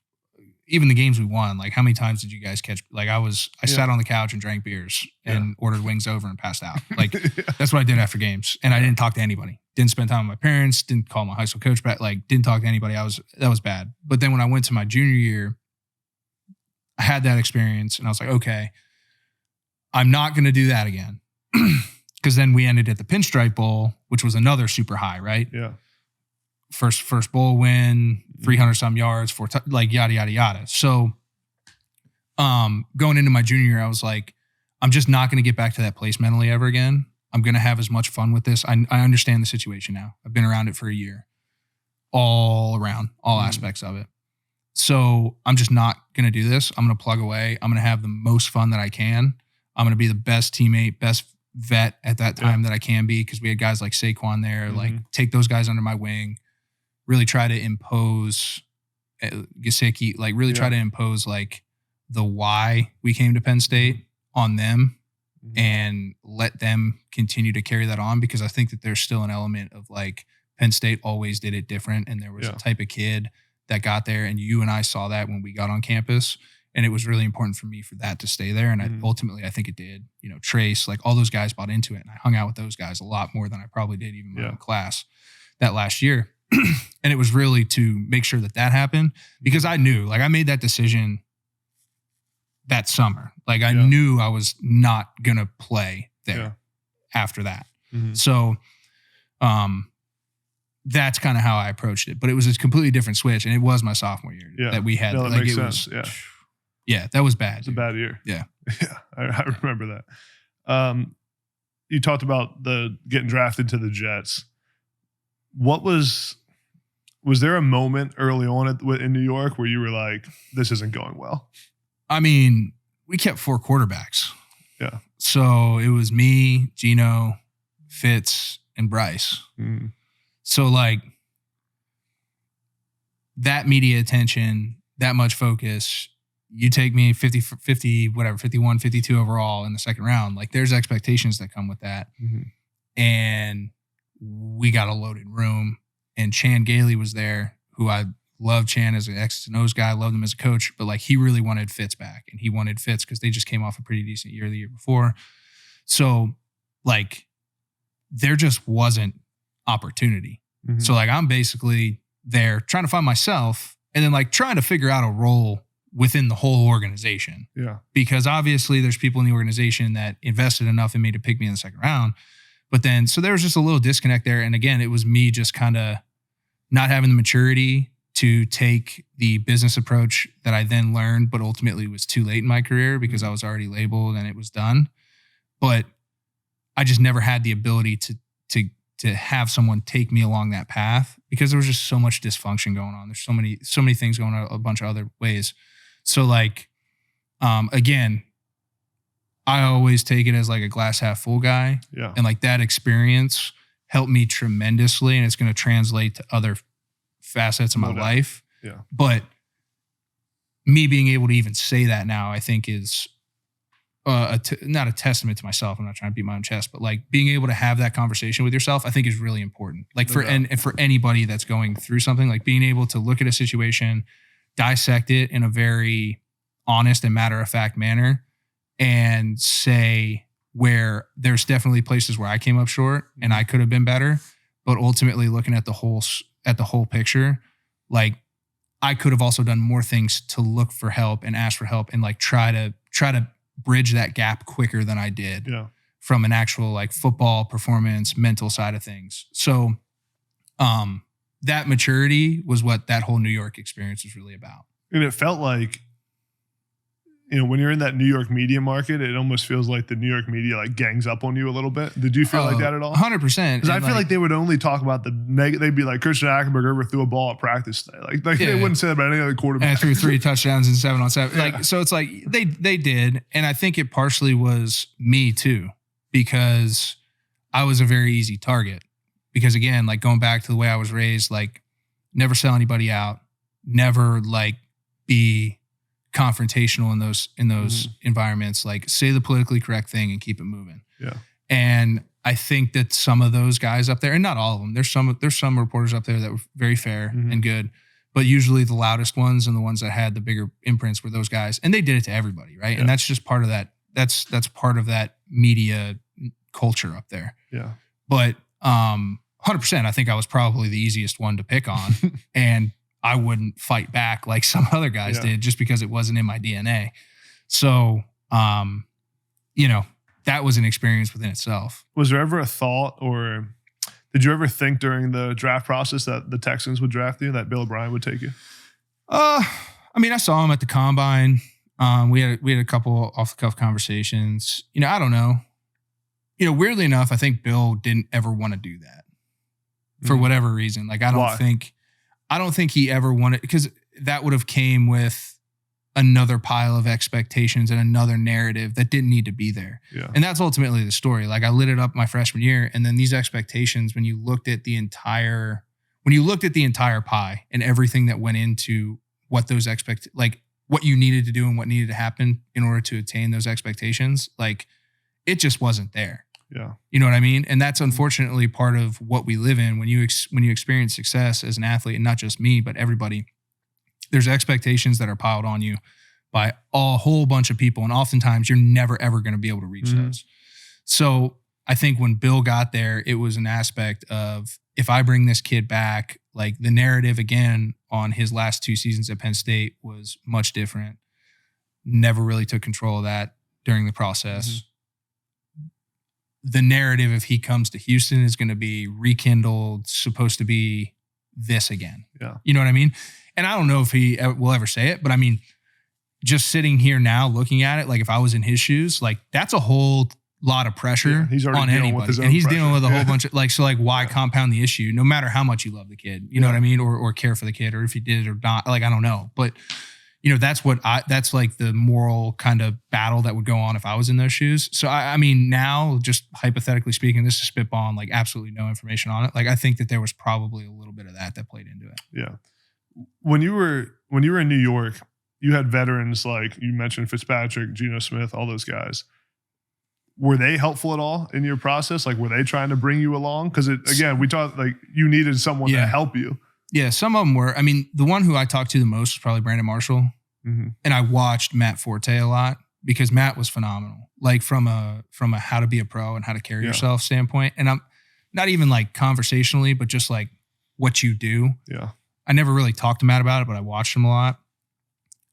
even the games we won, like how many times did you guys catch? Like I sat on the couch and drank beers and ordered wings over and passed out. Like that's what I did after games. And I didn't talk to anybody. Didn't spend time with my parents, didn't call my high school coach back, like didn't talk to anybody. That was bad. But then when I went to my junior year, I had that experience and I was like, okay, I'm not going to do that again. Because then we ended at the Pinstripe Bowl, which was another super high, right? Yeah. First bowl win, 300 some yards, like yada, yada, yada. So going into my junior year, I was like, I'm just not going to get back to that place mentally ever again. I'm going to have as much fun with this. I understand the situation now. I've been around it for a year, all aspects of it. So I'm just not going to do this. I'm going to plug away. I'm going to have the most fun that I can. I'm going to be the best teammate, best vet at that time that I can be, because we had guys like Saquon there, like take those guys under my wing, really try to impose Gesicki, like really try to impose like the why we came to Penn State on them and let them continue to carry that on, because I think that there's still an element of like Penn State always did it different, and there was a type of kid that got there, and you and I saw that when we got on campus. And it was really important for me for that to stay there. And ultimately, I think it did. Trace, like all those guys bought into it. And I hung out with those guys a lot more than I probably did even my own class that last year. And it was really to make sure that happened, because I knew, like I made that decision that summer. Like I knew I was not going to play there after that. So that's kind of how I approached it. But it was a completely different switch. And it was my sophomore year that we had. No, that like makes it sense. was, yeah, that was bad. It's a bad year. Yeah. Yeah. I remember that. You talked about the getting drafted to the Jets. What was there a moment early on in New York where you were like, this isn't going well? I mean, we kept 4 quarterbacks. Yeah. So it was me, Gino, Fitz, and Bryce. So like that media attention, that much focus, you take me 50, whatever, 51, 52 overall in the second round. Like there's expectations that come with that. And we got a loaded room, and Chan Gailey was there, who I love Chan as an X's and O's guy, loved him as a coach, but like he really wanted Fitz back, and he wanted Fitz because they just came off a pretty decent year the year before. So like there just wasn't opportunity. So like I'm basically there trying to find myself, and then like trying to figure out a role within the whole organization. Yeah. Because obviously there's people in the organization that invested enough in me to pick me in the second round. But then, so there was just a little disconnect there. And again, it was me just kind of not having the maturity to take the business approach that I then learned, but ultimately was too late in my career because I was already labeled and it was done. But I just never had the ability to have someone take me along that path because there was just so much dysfunction going on. There's so many things going on a bunch of other ways. So like, again, I always take it as like a glass half full guy. Yeah. And like that experience helped me tremendously, and it's going to translate to other facets of my life. Yeah. But me being able to even say that now, I think is not a testament to myself. I'm not trying to beat my own chest, but like being able to have that conversation with yourself, I think is really important. Like and for anybody that's going through something, like being able to look at a situation, dissect it in a very honest and matter-of-fact manner, and say where there's definitely places where I came up short and I could have been better, but ultimately looking at the whole picture, like I could have also done more things to look for help and ask for help and like try to bridge that gap quicker than I did from an actual like football performance, mental side of things. So that maturity was what that whole New York experience was really about. And it felt like, you know, when you're in that New York media market, it almost feels like the New York media like gangs up on you a little bit. Did you feel like that at all? 100%. Because I feel like they would only talk about the negative. They'd be like, Christian Hackenberg overthrew a ball at practice today. Like they wouldn't say that about any other quarterback. And threw 3 touchdowns in 7-on-7. Like, so it's like they did. And I think it partially was me too, because I was a very easy target. Because again, like going back to the way I was raised, like never sell anybody out, never like be confrontational in those environments, like say the politically correct thing and keep it moving. Yeah. And I think that some of those guys up there, and not all of them, there's some reporters up there that were very fair and good, but usually the loudest ones and the ones that had the bigger imprints were those guys. And they did it to everybody, right? Yeah. And that's just part of that. That's part of that media culture up there. Yeah. But 100%, I think I was probably the easiest one to pick on. And I wouldn't fight back like some other guys did just because it wasn't in my DNA. So, you know, that was an experience within itself. Was there ever a thought, or did you ever think during the draft process that the Texans would draft you, that Bill O'Brien would take you? I mean, I saw him at the combine. We had a couple off the cuff conversations. You know, I don't know. You know, weirdly enough, I think Bill didn't ever want to do that for whatever reason. Like, I don't think he ever wanted, because that would have came with another pile of expectations and another narrative that didn't need to be there. Yeah. And that's ultimately the story. Like I lit it up my freshman year, and then these expectations, when you looked at the entire pie and everything that went into what those like what you needed to do and what needed to happen in order to attain those expectations, like it just wasn't there. Yeah. You know what I mean? And that's unfortunately part of what we live in when you experience success as an athlete, and not just me, but everybody. There's expectations that are piled on you by a whole bunch of people. And oftentimes you're never, ever going to be able to reach those. So I think when Bill got there, it was an aspect of, if I bring this kid back, like the narrative again on his last 2 seasons at Penn State was much different. Never really took control of that during the process. The narrative, if he comes to Houston, is going to be rekindled, supposed to be this again. Yeah. You know what I mean? And I don't know if he will ever say it, but I mean, just sitting here now looking at it, like if I was in his shoes, like that's a whole lot of pressure on anybody. And he's dealing with a whole bunch of why compound the issue, no matter how much you love the kid, you know what I mean? Or care for the kid, or if you did it or not, like, I don't know. But you know, that's like the moral kind of battle that would go on if I was in those shoes. So I mean, now just hypothetically speaking, this is spitballing, like absolutely no information on it. Like I think that there was probably a little bit of that played into it. Yeah. When you were in New York, you had veterans like you mentioned, Fitzpatrick, Geno Smith, all those guys. Were they helpful at all in your process? Like, were they trying to bring you along? Because again, we talked like you needed someone to help you. Yeah, some of them were. I mean, the one who I talked to the most was probably Brandon Marshall. And I watched Matt Forte a lot because Matt was phenomenal. Like from a how to be a pro and how to carry yourself standpoint. And I'm not even like conversationally, but just like what you do. Yeah. I never really talked to Matt about it, but I watched him a lot.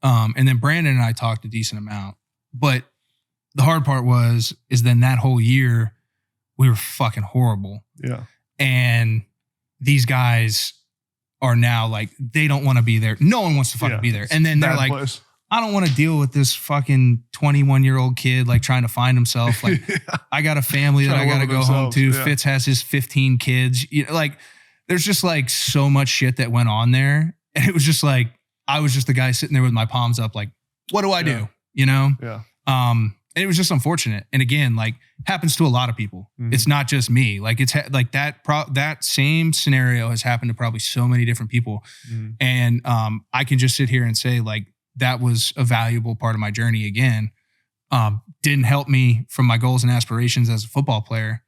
And then Brandon and I talked a decent amount. But the hard part is then that whole year, we were fucking horrible. Yeah. And these guys are now like, they don't want to be there. No one wants to fucking be there. And then they're like, place. I don't want to deal with this fucking 21-year-old kid like trying to find himself. Like, I got a family that I got to go home to. Yeah. Fitz has his 15 kids. You know, like, there's just like so much shit that went on there. And it was just like, I was just the guy sitting there with my palms up, like, what do I do? You know? Yeah. And it was just unfortunate. And again, like, happens to a lot of people. Mm-hmm. It's not just me. Like, it's like that same scenario has happened to probably so many different people. Mm-hmm. And I can just sit here and say, like, that was a valuable part of my journey again. Didn't help me from my goals and aspirations as a football player.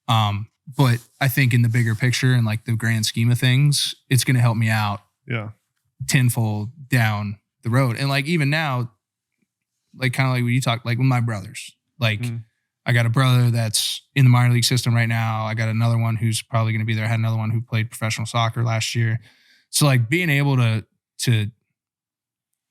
But I think in the bigger picture and like the grand scheme of things, it's going to help me out. Yeah. Tenfold down the road. And like, even now, like kind of like when you talk, like with my brothers, like I got a brother that's in the minor league system right now. I got another one who's probably going to be there. I had another one who played professional soccer last year. So like being able to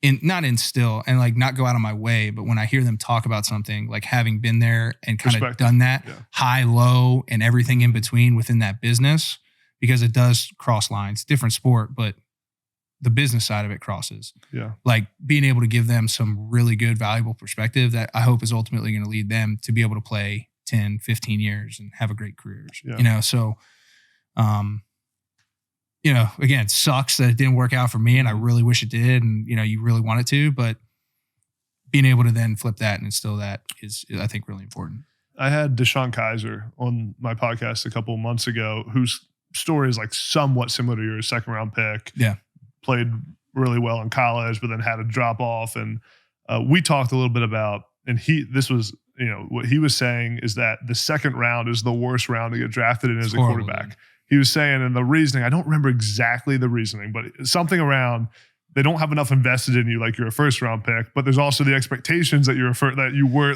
not instill and like not go out of my way, but when I hear them talk about something, like having been there and kind of done that high, low, and everything in between within that business, because it does cross lines, different sport, but the business side of it crosses. Yeah. Like being able to give them some really good, valuable perspective that I hope is ultimately going to lead them to be able to play 10, 15 years and have a great career. Yeah. You know, so, you know, again, it sucks that it didn't work out for me and I really wish it did. And, you know, you really want it to, but being able to then flip that and instill that is I think, really important. I had Deshaun Kaiser on my podcast a couple of months ago, whose story is like somewhat similar to yours, second round pick. Yeah. Played really well in college, but then had a drop off. And we talked a little bit about, and what he was saying is that the second round is the worst round to get drafted in as a quarterback. Dude. He was saying, and the reasoning, I don't remember exactly the reasoning, but something around they don't have enough invested in you like you're a first round pick, but there's also the expectations that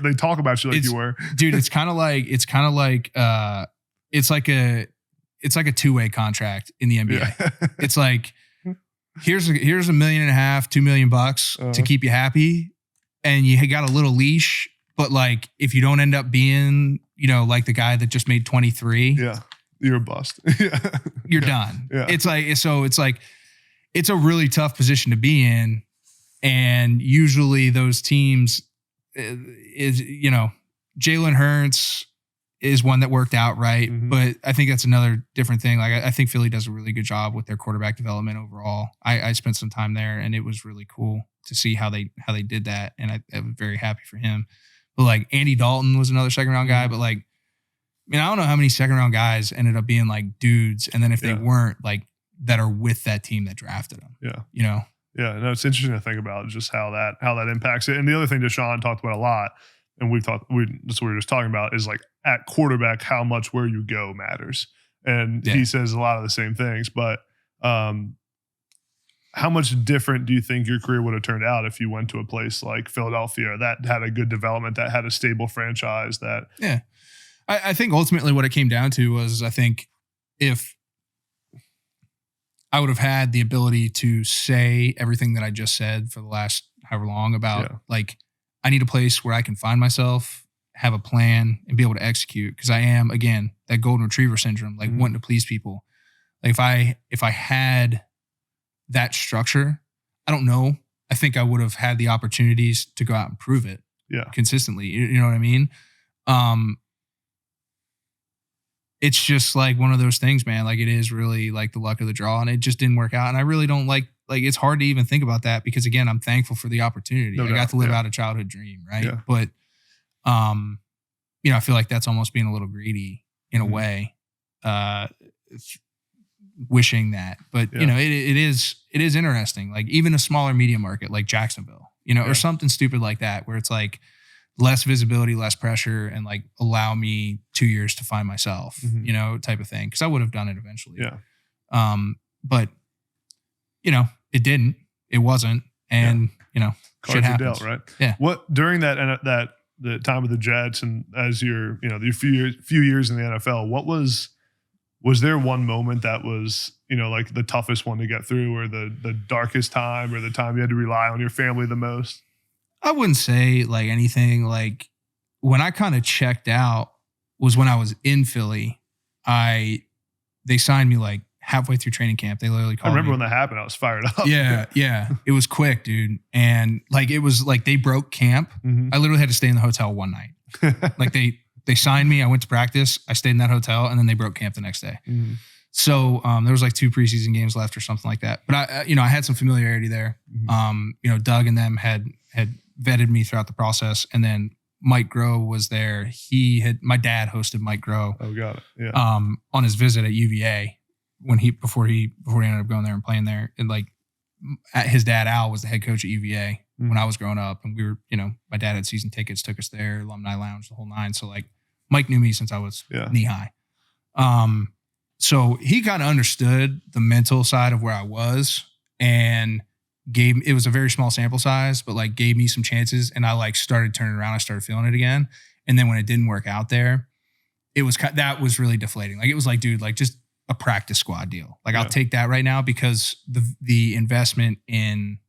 they talk about you like you were. Dude, it's like a two-way contract in the NBA. Yeah. It's like, here's $1.5 million, $2 million to keep you happy. And you got a little leash, but like, if you don't end up being, you know, like the guy that just made 23. Yeah. You're a bust. You're done. Yeah. It's a really tough position to be in. And usually those teams is, you know, Jalen Hurts is one that worked out right. Mm-hmm. But I think that's another different thing. Like I think Philly does a really good job with their quarterback development overall. I spent some time there and it was really cool to see how they did that. And I'm very happy for him. But like Andy Dalton was another second round guy, but like, I mean, I don't know how many second round guys ended up being like dudes. And then if they weren't, like, that are with that team that drafted them. Yeah. You know? Yeah. No, it's interesting to think about just how that impacts it. And the other thing Deshaun talked about a lot, and that's what we were just talking about, is like at quarterback, how much where you go matters. And he says a lot of the same things, but how much different do you think your career would have turned out if you went to a place like Philadelphia that had a good development, that had a stable franchise that. Yeah. I think ultimately what it came down to was, I think if I would have had the ability to say everything that I just said for the last however long about like, I need a place where I can find myself, have a plan, and be able to execute. Because I am, again, that golden retriever syndrome, like wanting to please people. Like if I had that structure, I don't know. I think I would have had the opportunities to go out and prove it consistently. You know what I mean? It's just like one of those things, man. Like it is really like the luck of the draw, and it just didn't work out. And I really don't like it's hard to even think about that because, again, I'm thankful for the opportunity. I got to live out a childhood dream, right? Yeah. But, you know, I feel like that's almost being a little greedy in a way, wishing that. But you know, it is interesting. Like even a smaller media market like Jacksonville, you know, or something stupid like that, where it's like less visibility, less pressure, and like allow me 2 years to find myself, you know, type of thing. Cause I would have done it eventually. Yeah. But you know, it didn't, it wasn't. And you know, cards shit are happens. dealt, right? Yeah. What during the time with the Jets and as your, you know, your few years in the NFL, what was Was there one moment that was, like the toughest one to get through, or the darkest time, or the time you had to rely on your family the most? I wouldn't say like anything. Like when I kind of checked out was when I was in Philly. They signed me like halfway through training camp. They literally called me. I remember when that happened. I was fired up. Yeah. It was quick, dude. And like it was like they broke camp. Mm-hmm. I literally had to stay in the hotel one night. Like they signed me. I went to practice. I stayed in that hotel, and then they broke camp the next day. Mm-hmm. So there was like 2 preseason games left or something like that. But I had some familiarity there. Mm-hmm. Doug and them had vetted me throughout the process, and then Mike Groh was there. My dad hosted Mike Groh. Oh, got it. Yeah. On his visit at UVA before he ended up going there and playing there. And like his dad Al was the head coach at UVA when I was growing up, and we were, my dad had season tickets, took us there, alumni lounge, the whole nine. So like Mike knew me since I was knee high. So he kind of understood the mental side of where I was, and it was a very small sample size, but like gave me some chances, and I like started turning around. I started feeling it again. And then when it didn't work out there, that was really deflating. Like it was like, dude, like just a practice squad deal. Like I'll take that right now, because the investment in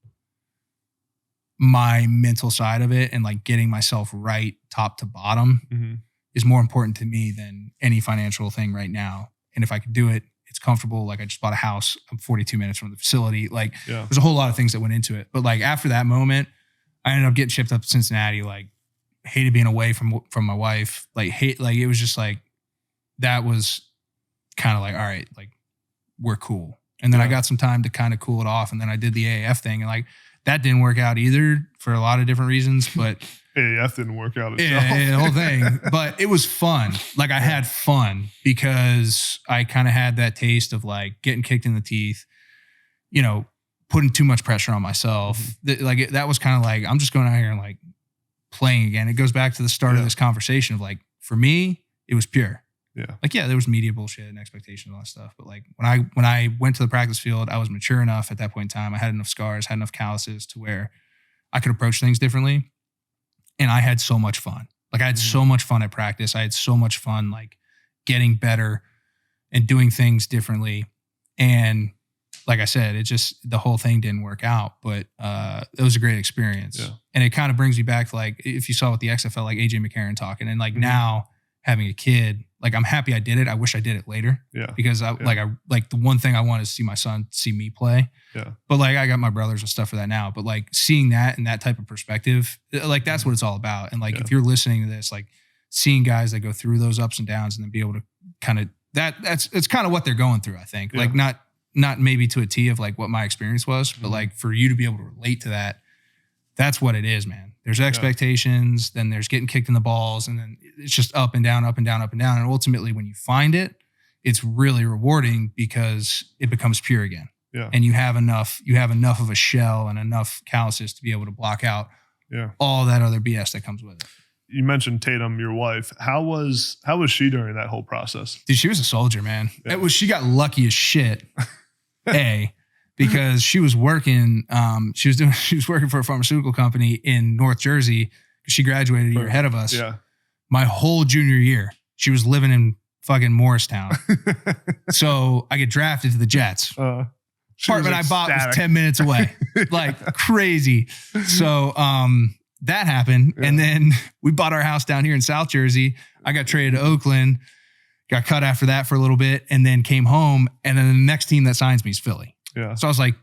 my mental side of it and like getting myself right top to bottom is more important to me than any financial thing right now. And if I could do it, it's comfortable. Like I just bought a house. I'm 42 minutes from the facility. Like there's a whole lot of things that went into it. But like after that moment, I ended up getting shipped up to Cincinnati. Like hated being away from my wife. Like it was just like, that was kind of like, all right, like we're cool. And then I got some time to kind of cool it off. And then I did the AAF thing, and like that didn't work out either for a lot of different reasons, but AAF didn't work out itself. Yeah, the whole thing. But it was fun. Like I had fun because I kind of had that taste of like getting kicked in the teeth, putting too much pressure on myself. That was kind of like, I'm just going out here and like playing again. It goes back to the start of this conversation of like, for me, it was pure. Yeah. Like, there was media bullshit and expectations and all that stuff. But like when I went to the practice field, I was mature enough at that point in time. I had enough scars, had enough calluses to where I could approach things differently. And I had so much fun. Like I had so much fun at practice. I had so much fun, like getting better and doing things differently. And like I said, the whole thing didn't work out, but it was a great experience. Yeah. And it kind of brings me back to like, if you saw with the XFL, like AJ McCarron talking, and like now having a kid, like I'm happy I did it. I wish I did it later. Yeah. Because I the one thing I want is to see my son see me play. Yeah. But like I got my brothers and stuff for that now. But like seeing that and that type of perspective, like that's what it's all about. And like if you're listening to this, like seeing guys that go through those ups and downs and then be able to kind of it's kind of what they're going through, I think. Yeah. Like not maybe to a T of like what my experience was, but like for you to be able to relate to that, that's what it is, man. There's expectations, then there's getting kicked in the balls, and then it's just up and down, up and down, up and down. And ultimately when you find it, it's really rewarding because it becomes pure again. Yeah. And you have enough of a shell and enough calluses to be able to block out all that other BS that comes with it. You mentioned Tatum, your wife. How was she during that whole process? Dude, she was a soldier, man. Yeah. She got lucky as shit. Because she was working, she was working for a pharmaceutical company in North Jersey. She graduated a year ahead of us. Yeah. My whole junior year, she was living in fucking Morristown. So I get drafted to the Jets. Apartment I bought was 10 minutes away. Like crazy. So that happened. Yeah. And then we bought our house down here in South Jersey. I got traded to Oakland, got cut after that for a little bit, and then came home. And then the next team that signs me is Philly. Yeah. So I was like,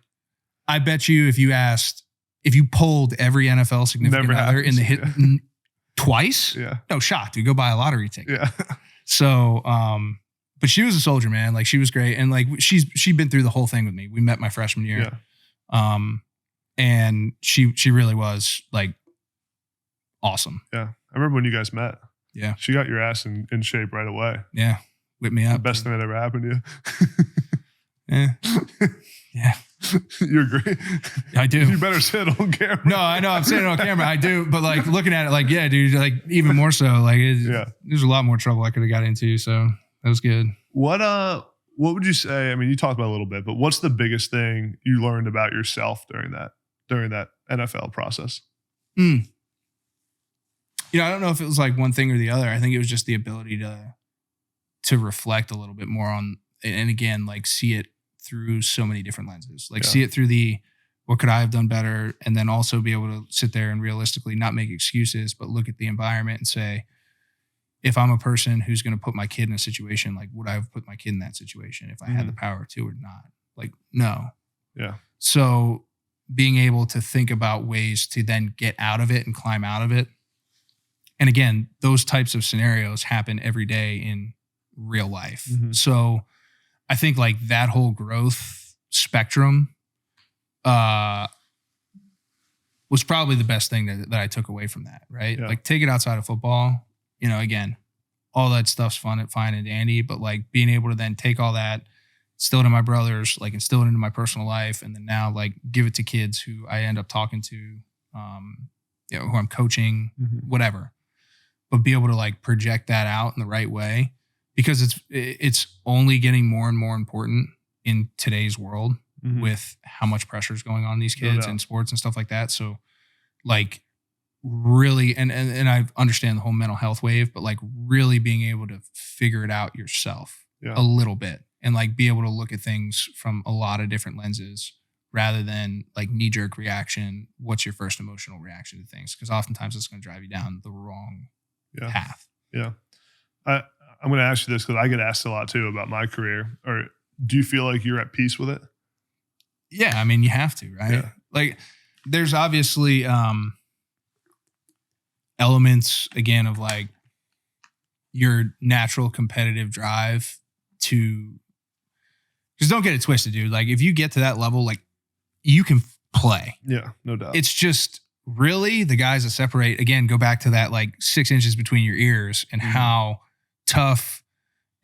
I bet you if you polled every NFL significant other in the hit twice, no shot, dude, go buy a lottery ticket. Yeah. So, but she was a soldier, man. Like she was great. And like, she'd been through the whole thing with me. We met my freshman year. Yeah. And she really was like awesome. Yeah. I remember when you guys met. Yeah. She got your ass in shape right away. Yeah. Whipped me up. The best thing that ever happened to you. Yeah. Yeah. You agree? I do. You better say it on camera. No, I know I'm saying it on camera. I do. But like looking at it, like, yeah, dude, like even more so, like there's a lot more trouble I could have got into. So that was good. What would you say? I mean, you talked about it a little bit, but what's the biggest thing you learned about yourself during that NFL process? I don't know if it was like one thing or the other. I think it was just the ability to reflect a little bit more on, and again, like see it through so many different lenses, like see it through what could I have done better? And then also be able to sit there and realistically not make excuses, but look at the environment and say, if I'm a person who's going to put my kid in a situation, like would I have put my kid in that situation if I had the power to or not? Like, no. Yeah. So being able to think about ways to then get out of it and climb out of it. And again, those types of scenarios happen every day in real life. So I think like that whole growth spectrum was probably the best thing that I took away from that, right? Yeah. Like take it outside of football, you know, again, all that stuff's fine and dandy, but like being able to then take all that, instill it in my brothers, like instill it into my personal life, and then now like give it to kids who I end up talking to, you know, who I'm coaching, whatever. But be able to like project that out in the right way, because it's only getting more and more important in today's world with how much pressure is going on these kids and sports and stuff like that. So like really, and I understand the whole mental health wave, but like really being able to figure it out yourself a little bit and like be able to look at things from a lot of different lenses rather than like knee-jerk reaction. What's your first emotional reaction to things? Because oftentimes it's going to drive you down the wrong path. Yeah. I'm going to ask you this because I get asked a lot too about my career. Or do you feel like you're at peace with it? Yeah. I mean, you have to, right? Yeah. Like there's obviously elements again of like your natural competitive drive to, because don't get it twisted, dude. Like if you get to that level, like you can play. Yeah, no doubt. It's just really the guys that separate, again, go back to that like 6 inches between your ears and how tough,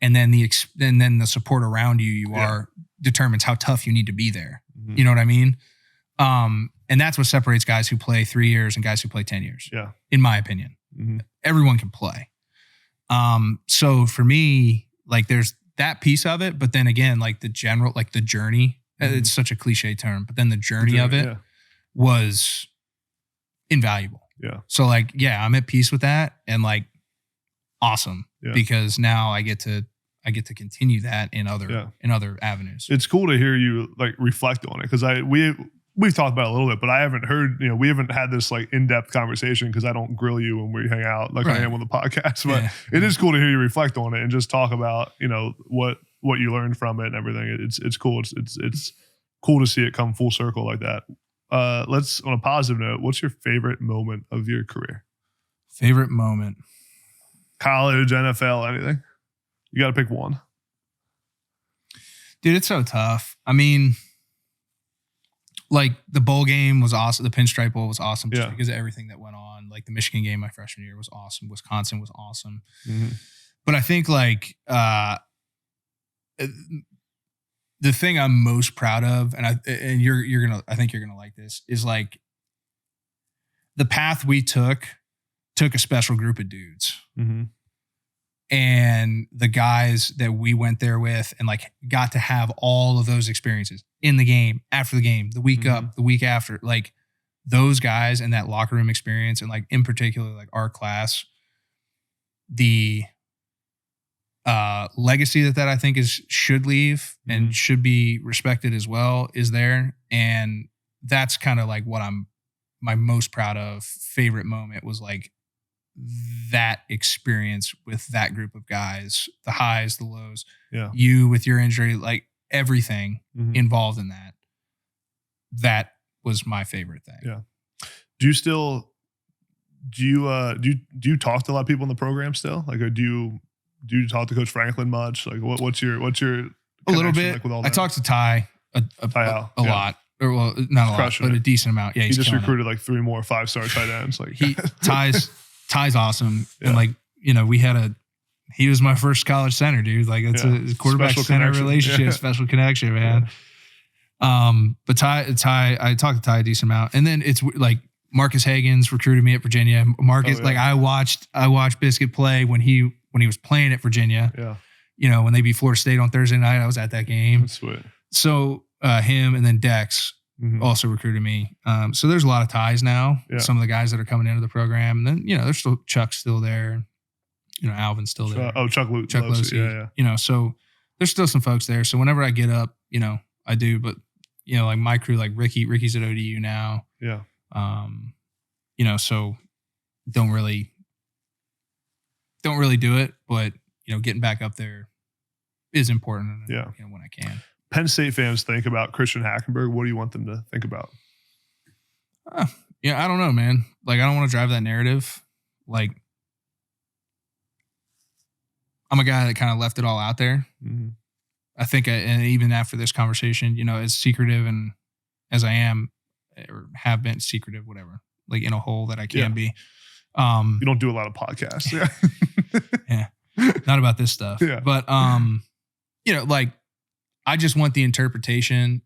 and then the support around you are determines how tough you need to be there. You know what I mean? And that's what separates guys who play 3 years and guys who play 10 years. Yeah. In my opinion, everyone can play. So for me, like there's that piece of it, but then again, like the general, like the journey, it's such a cliche term, but then the journey of it was invaluable. Yeah. So like, yeah, I'm at peace with that and like awesome because now I get to continue that in other avenues. It's cool to hear you like reflect on it because we've talked about it a little bit, but I haven't heard, we haven't had this like in-depth conversation because I don't grill you when we hang out like I am on the podcast. But it is cool to hear you reflect on it and just talk about, what you learned from it and everything. It's cool. It's cool to see it come full circle like that. Let's, on a positive note, what's your favorite moment of your career? Favorite moment? College, NFL, anything? You got to pick one. Dude, it's so tough. I mean, like the bowl game was awesome. The Pinstripe Bowl was awesome just because of everything that went on. Like the Michigan game my freshman year was awesome. Wisconsin was awesome. But I think like the thing I'm most proud of, and I think you're gonna like this, is like the path we took a special group of dudes. And the guys that we went there with and like got to have all of those experiences in the game, after the game, the week up, the week after, like those guys and that locker room experience. And like in particular, like our class, the legacy that I think should leave and should be respected as well is there. And that's kind of like what my most proud of. Favorite moment was like that experience with that group of guys, the highs, the lows, you with your injury, like everything involved in that was my favorite thing. Yeah. Do you talk to a lot of people in the program still? Like, or do you talk to Coach Franklin much? Like what's your a little bit like with all that? I talked to Ty a lot. Or well, not a lot, but a decent amount. Yeah, he just recruited like 3 more 5-star tight ends. Like Ty's awesome. And like, he was my first college center, dude. Like it's a quarterback center relationship, special connection, man. But Ty, I talked to Ty a decent amount. And then it's like Marcus Hagens recruited me at Virginia. Marcus, like I watched Biscuit play when he was playing at Virginia. Yeah. When they beat Florida State on Thursday night, I was at that game. That's sweet. So him and then Dex also recruited me. So there's a lot of ties now. Some of the guys that are coming into the program. And then, there's still Chuck's still there. Alvin's still there. Chuck Losey. Yeah. So there's still some folks there. So whenever I get up, I do, but like my crew, like Ricky's at ODU now. Yeah. So don't really do it, but getting back up there is important. When I can. Penn State fans think about Christian Hackenberg. What do you want them to think about? I don't know, man. Like, I don't want to drive that narrative. Like, I'm a guy that kind of left it all out there. Mm-hmm. I think, and even after this conversation, as secretive and as I am, or have been secretive, whatever, like in a hole that I can be. You don't do a lot of podcasts. Yeah. Not about this stuff. Yeah. But, like, I just want the interpretation.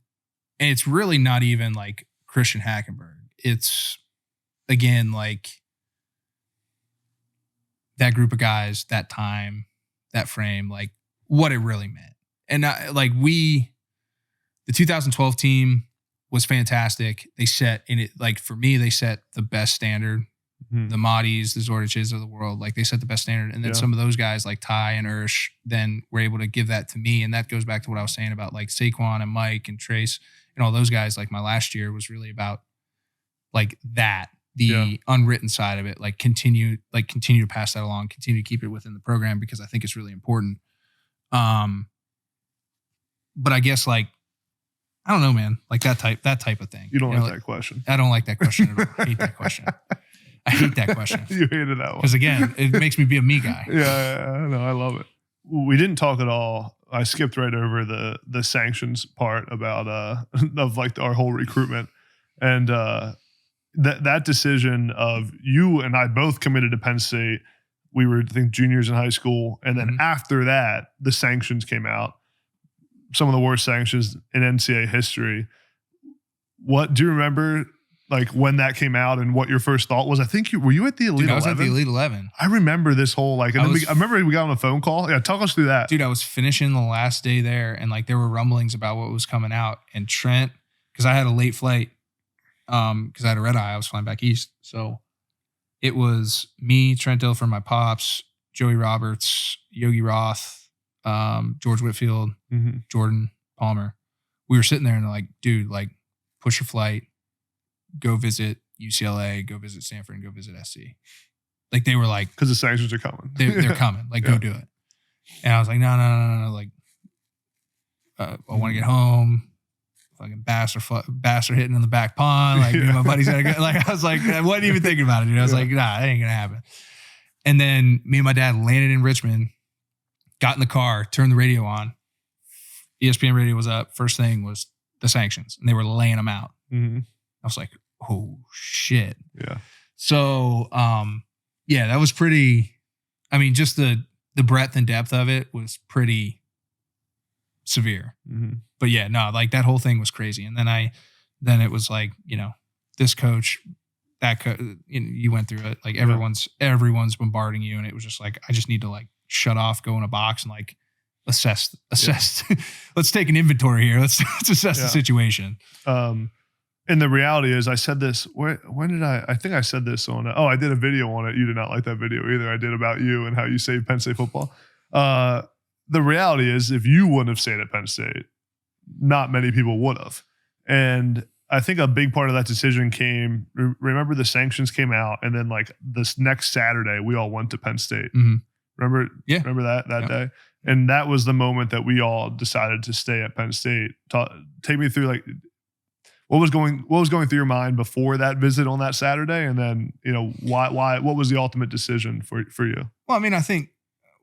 And it's really not even like Christian Hackenberg. It's, again, like that group of guys, that time, that frame, like what it really meant. And the 2012 team was fantastic. They set for me, they set the best standard. Mm-hmm. The Mahdi's, the Zordiches of the world, like they set the best standard. And then some of those guys like Ty and Ursh then were able to give that to me. And that goes back to what I was saying about like Saquon and Mike and Trace and all those guys. Like my last year was really about like that, the unwritten side of it, like continue to pass that along, continue to keep it within the program because I think it's really important. But I guess like, I don't know, man, like that type of thing. You don't like that question. I don't like that question at all. I hate that question. I hate that question. You hated that one. Because again, it makes me be a me guy. Yeah, no, I love it. We didn't talk at all. I skipped right over the sanctions part about of like our whole recruitment. And that decision of you and I both committed to Penn State. We were, I think, juniors in high school. And then after that, the sanctions came out. Some of the worst sanctions in NCAA history. What do you remember? Like when that came out and what your first thought was? I think were you at the Elite 11? I was at the Elite 11. I remember this whole I remember we got on a phone call. Yeah, talk us through that. Dude, I was finishing the last day there and like there were rumblings about what was coming out. And Trent, because I had a late flight, because I had a red eye, I was flying back east. So it was me, Trent Dilfer, my pops, Joey Roberts, Yogi Roth, George Whitfield, Jordan Palmer. We were sitting there and they're like, dude, like push your flight. Go visit UCLA, go visit Stanford, and go visit SC. Like they were like, because the sanctions are coming. They're coming. Like go do it. And I was like, no. Like I want to get home. Fucking bass are hitting in the back pond. Like my buddies gotta go. Like I was like, I wasn't even thinking about it. Dude. I was like, nah, that ain't gonna happen. And then me and my dad landed in Richmond, got in the car, turned the radio on. ESPN radio was up. First thing was the sanctions, and they were laying them out. Mm-hmm. I was like, oh shit. Yeah. So, that was pretty, I mean, just the breadth and depth of it was pretty severe. Mm-hmm. But yeah, no, like that whole thing was crazy. And then it was like, this coach, that coach, you went through it. Like everyone's bombarding you. And it was just like, I just need to like shut off, go in a box and like assess. Let's take an inventory here. Let's assess the situation. And the reality is, I said this. When did I think I said this on? I did a video on it. You did not like that video either. I did about you and how you saved Penn State football. The reality is, if you wouldn't have stayed at Penn State, not many people would have. And I think a big part of that decision came. Remember, the sanctions came out, and then like this next Saturday, we all went to Penn State. Mm-hmm. Remember? Yeah. Remember that day. And that was the moment that we all decided to stay at Penn State. Take me through like. What was going through your mind before that visit on that Saturday? And then, why, what was the ultimate decision for you? Well, I mean, I think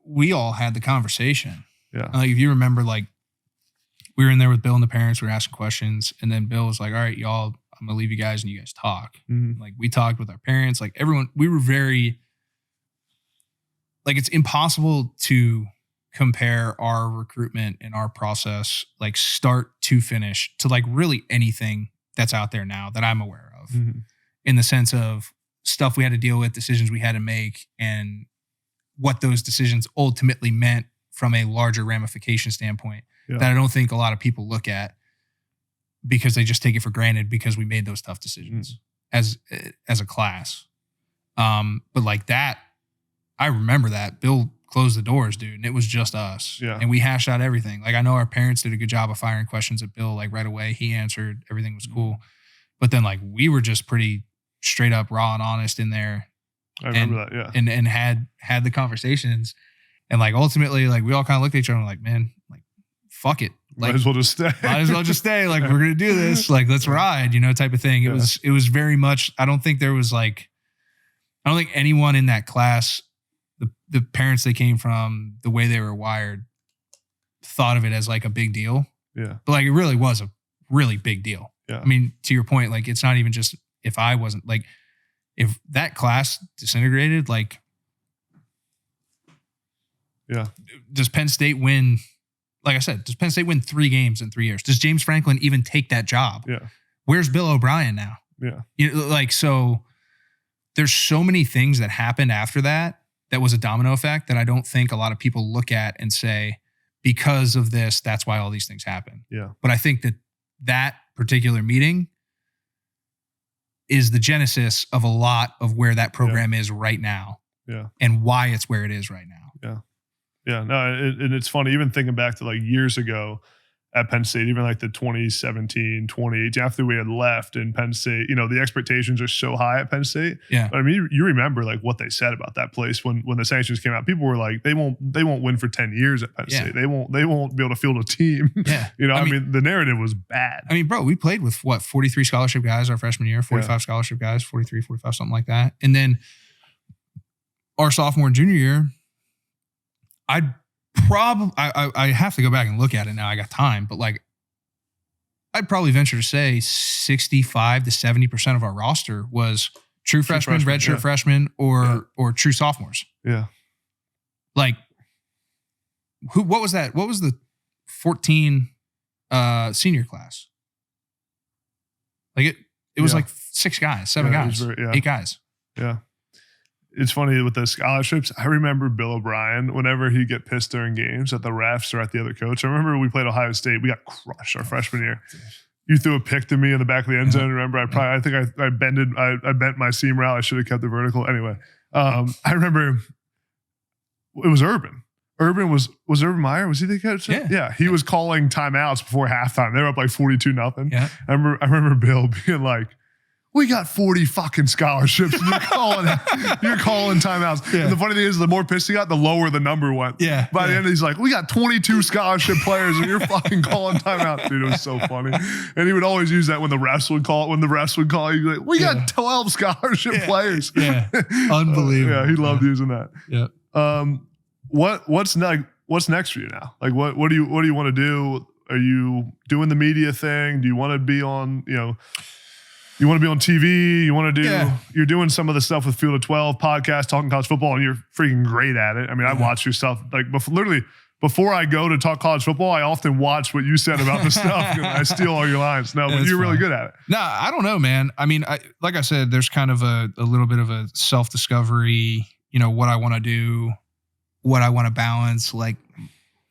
we all had the conversation. Yeah. Like if you remember, like we were in there with Bill and the parents, we were asking questions. And then Bill was like, all right, y'all, I'm going to leave you guys and you guys talk. Mm-hmm. Like we talked with our parents, like everyone, we were very, like it's impossible to compare our recruitment and our process, like start to finish to like really anything that's out there now that I'm aware of, in the sense of stuff we had to deal with, decisions we had to make, and what those decisions ultimately meant from a larger ramification standpoint that I don't think a lot of people look at because they just take it for granted because we made those tough decisions as a class. But like that, I remember that. Bill closed the doors, dude, and it was just us. Yeah. And we hashed out everything. Like, I know our parents did a good job of firing questions at Bill, like right away. He answered, everything was cool. But then like we were just pretty straight up raw and honest in there. I remember that, yeah. And had the conversations. And like ultimately, like we all kind of looked at each other and like, man, like fuck it. Like, might as well just stay. Might as well just stay. Like, we're gonna do this. Like, let's ride, you know, type of thing. It was very much, I don't think anyone in that class, the parents they came from, the way they were wired, thought of it as like a big deal. Yeah. But like it really was a really big deal. Yeah. I mean, to your point, like it's not even just if I wasn't like, if that class disintegrated, like, yeah. Does Penn State win? Like I said, does Penn State win 3 games in 3 years? Does James Franklin even take that job? Yeah. Where's Bill O'Brien now? Yeah. You know, like, so there's so many things that happened after that was a domino effect that I don't think a lot of people look at and say, because of this, that's why all these things happen. Yeah. But I think that particular meeting is the genesis of a lot of where that program is right now. Yeah. And why it's where it is right now. Yeah. Yeah. No, and it's funny, even thinking back to like years ago at Penn State, even like the 2017, 2018, after we had left in Penn State, you know, the expectations are so high at Penn State. Yeah. But I mean, you remember like what they said about that place when the sanctions came out. People were like, they won't win for 10 years at Penn State. They won't be able to field a team. Yeah. You know, I mean, the narrative was bad. I mean, bro, we played with 43 scholarship guys our freshman year, 45 scholarship guys, 43, 45, something like that. And then our sophomore and junior year, I have to go back and look at it now. I got time, but like, I'd probably venture to say 65 to 70% of our roster was true freshmen, redshirt freshmen, or true sophomores. Yeah. Like, what was that? What was the 14 senior class? Like it was like 6 guys, 7 guys, 8 guys. Yeah. It's funny with the scholarships. I remember Bill O'Brien, whenever he'd get pissed during games at the refs or at the other coach. I remember we played Ohio State. We got crushed our freshman year. You threw a pick to me in the back of the end zone. Remember, I think I bent my seam route. I should have kept the vertical. Anyway, I remember it was Urban. Urban was Urban Meyer? Was he the coach? Yeah. He was calling timeouts before halftime. They were up like 42-0. Yeah. I remember Bill being like, we got 40 fucking scholarships. And you're calling timeouts. Yeah. And the funny thing is, the more pissed he got, the lower the number went. Yeah. By the end, he's like, we got 22 scholarship players and you're fucking calling timeouts. Dude, it was so funny. And he would always use that when the refs would call it. He'd be like, we got 12 scholarship players. Yeah. Unbelievable. Yeah, he loved using that. Yeah. What's next for you now? Like, what do you want to do? Are you doing the media thing? Do you want to be on, you want to be on TV, you want to do, you're doing some of the stuff with Field of 12 podcast, talking college football, and you're freaking great at it. I mean, I watch your stuff, like literally before I go to talk college football, I often watch what you said about the stuff and I steal all your lines. No, but you're really good at it. No, I don't know, man. I mean, like I said, there's kind of a little bit of a self-discovery, what I want to do, what I want to balance, like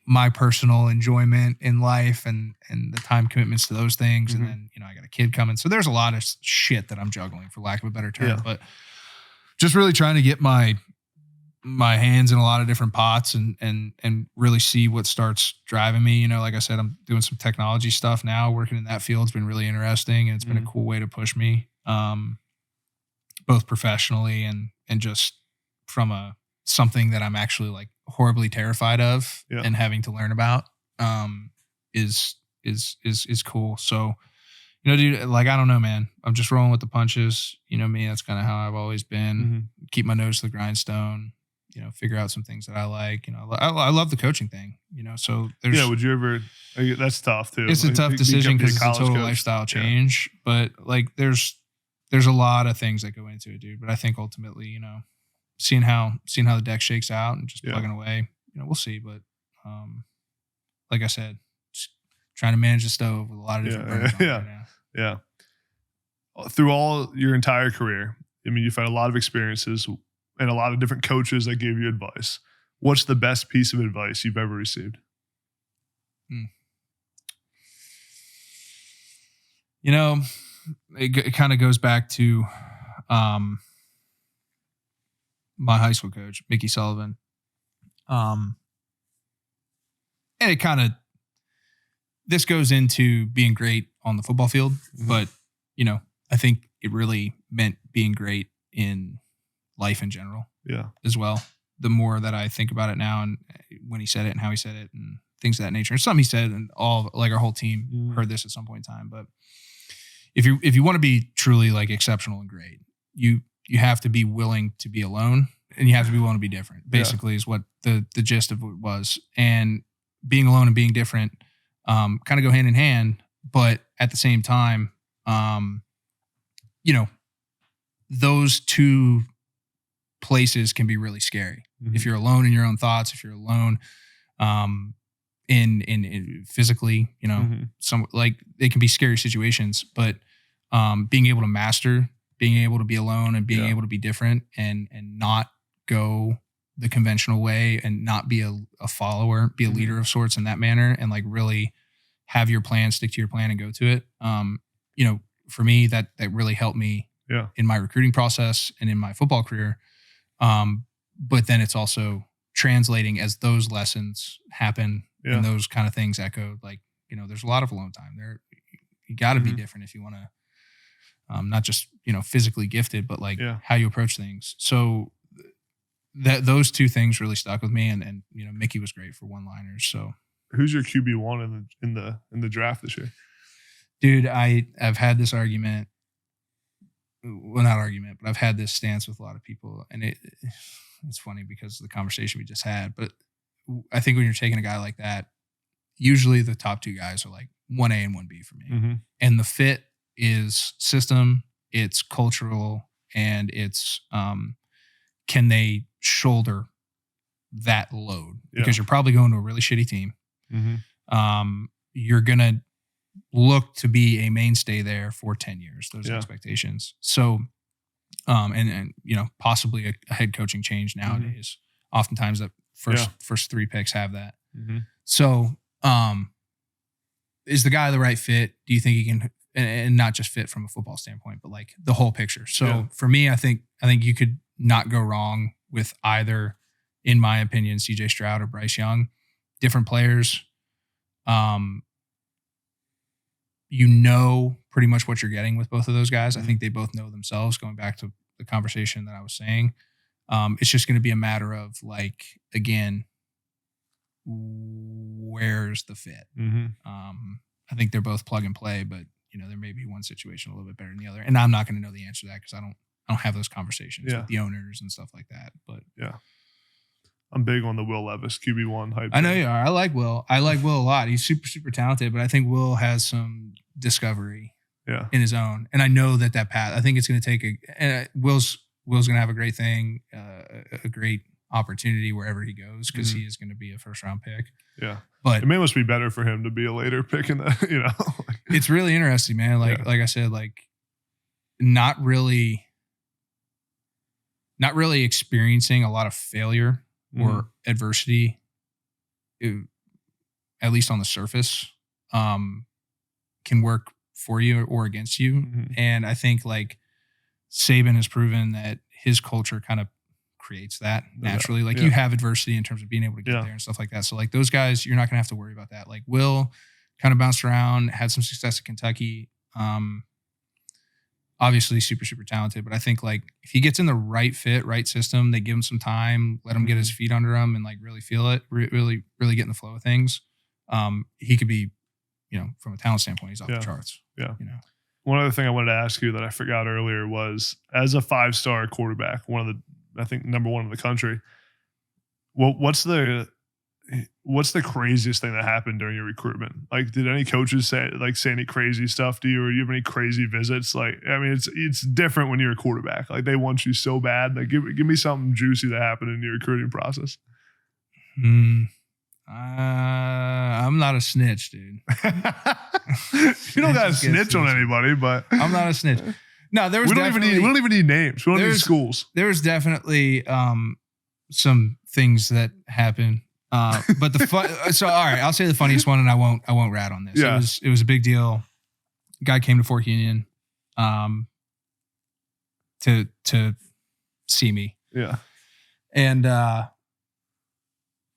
my personal enjoyment in life and the time commitments to those things. And then, I got a kid coming. So there's a lot of shit that I'm juggling, for lack of a better term, but just really trying to get my hands in a lot of different pots and really see what starts driving me. Like I said, I'm doing some technology stuff now, working in that field. It's been really interesting and it's been a cool way to push me, both professionally and just from something that I'm actually like horribly terrified of and having to learn about, is cool. So, dude, like, I don't know, man, I'm just rolling with the punches. Me, that's kind of how I've always been. Keep my nose to the grindstone, figure out some things that I like. I love the coaching thing, so there's, would you ever, that's tough too. It's a tough decision because it's a total lifestyle change, but like, there's a lot of things that go into it, dude. But I think ultimately, seeing how the deck shakes out and just plugging away, we'll see. But like I said, just trying to manage the stove with a lot of different burners on right now. Yeah. Through all your entire career, I mean, you've had a lot of experiences and a lot of different coaches that gave you advice. What's the best piece of advice you've ever received? It kind of goes back to my high school coach, Mickey Sullivan. And it kind of, this goes into being great on the football field, but, you know, I think it really meant being great in life in general as well. The more that I think about it now and when he said it and how he said it and things of that nature. It's something he said, and all, like, our whole team heard this at some point in time. But if you want to be truly, like, exceptional and great, you have to be willing to be alone, and you have to be willing to be different, basically, is what the gist of it was. And being alone and being different kind of go hand in hand, but at the same time, you know, those two places can be really scary. If you're alone in your own thoughts, if you're alone in physically, you know, some, like, they can be scary situations, but being able to master, being able to be alone and being able to be different and not go the conventional way and not be a follower, be a leader of sorts in that manner, and, like, really have your plan, stick to your plan and go to it. You know, for me, that really helped me in my recruiting process and in my football career. But then it's also translating as those lessons happen and those kind of things echo, like, you know, there's a lot of alone time there. You got to be different if you want to, not just, you know, physically gifted, but, like, how you approach things. So that those two things really stuck with me, and you know, Mickey was great for one-liners. So who's your QB1 in the draft this year? Dude, I've had this argument. Well, not argument, but I've had this stance with a lot of people, and it's funny because of the conversation we just had. But I think when you're taking a guy like that, usually the top two guys are like 1A and 1B for me. And the fit is system, it's cultural, and it's can they shoulder that load? Because you're probably going to a really shitty team. You're going to look to be a mainstay there for 10 years, those expectations. So, and you know, possibly a head coaching change nowadays. Oftentimes that first three picks have that. So, is the guy the right fit? Do you think he can, and not just fit from a football standpoint, but, like, the whole picture? So for me, I think you could not go wrong with either, in my opinion, CJ Stroud or Bryce Young. Different players. You know pretty much what you're getting with both of those guys. I think they both know themselves, going back to the conversation that I was saying. It's just going to be a matter of, like, again, where's the fit? I think they're both plug and play, but, you know, there may be one situation a little bit better than the other. And I'm not going to know the answer to that because I don't have those conversations with the owners and stuff like that. But I'm big on the Will Levis QB1 hype. I know you are. I like Will. I like Will a lot. He's super, super talented, but I think Will has some discovery in his own. And I know that path, I think it's going to take Will's going to have a great thing, a great opportunity wherever he goes, because he is going to be a first round pick. But it may must be better for him to be a later pick in the, you know. It's really interesting, man. Like I said, like, not really experiencing a lot of failure or adversity, at least on the surface, can work for you or against you. And I think, like, Saban has proven that his culture kind of creates that naturally. Like, you have adversity in terms of being able to get there and stuff like that. So, like, those guys, you're not going to have to worry about that. Like, Will kind of bounced around, had some success at Kentucky. Obviously super, super talented, but I think, like, if he gets in the right fit, right system, they give him some time, let him get his feet under him and, like, really feel it, really, really get in the flow of things. He could be, you know, from a talent standpoint, he's off the charts. You know, one other thing I wanted to ask you that I forgot earlier was, as a 5-star quarterback, I think number one in the country, what's the craziest thing that happened during your recruitment? Like, did any coaches say any crazy stuff to you, or do you have any crazy visits? Like, I mean, it's different when you're a quarterback. Like, they want you so bad. Like, give me something juicy that happened in your recruiting process. I'm not a snitch, dude. You don't got to snitch on anybody, but I'm not a snitch. No, there was. We don't even need names. We don't need schools. There's definitely some things that happen. But so all right, I'll say the funniest one, and I won't rat on this. It was a big deal. Guy came to Fort Union to see me. And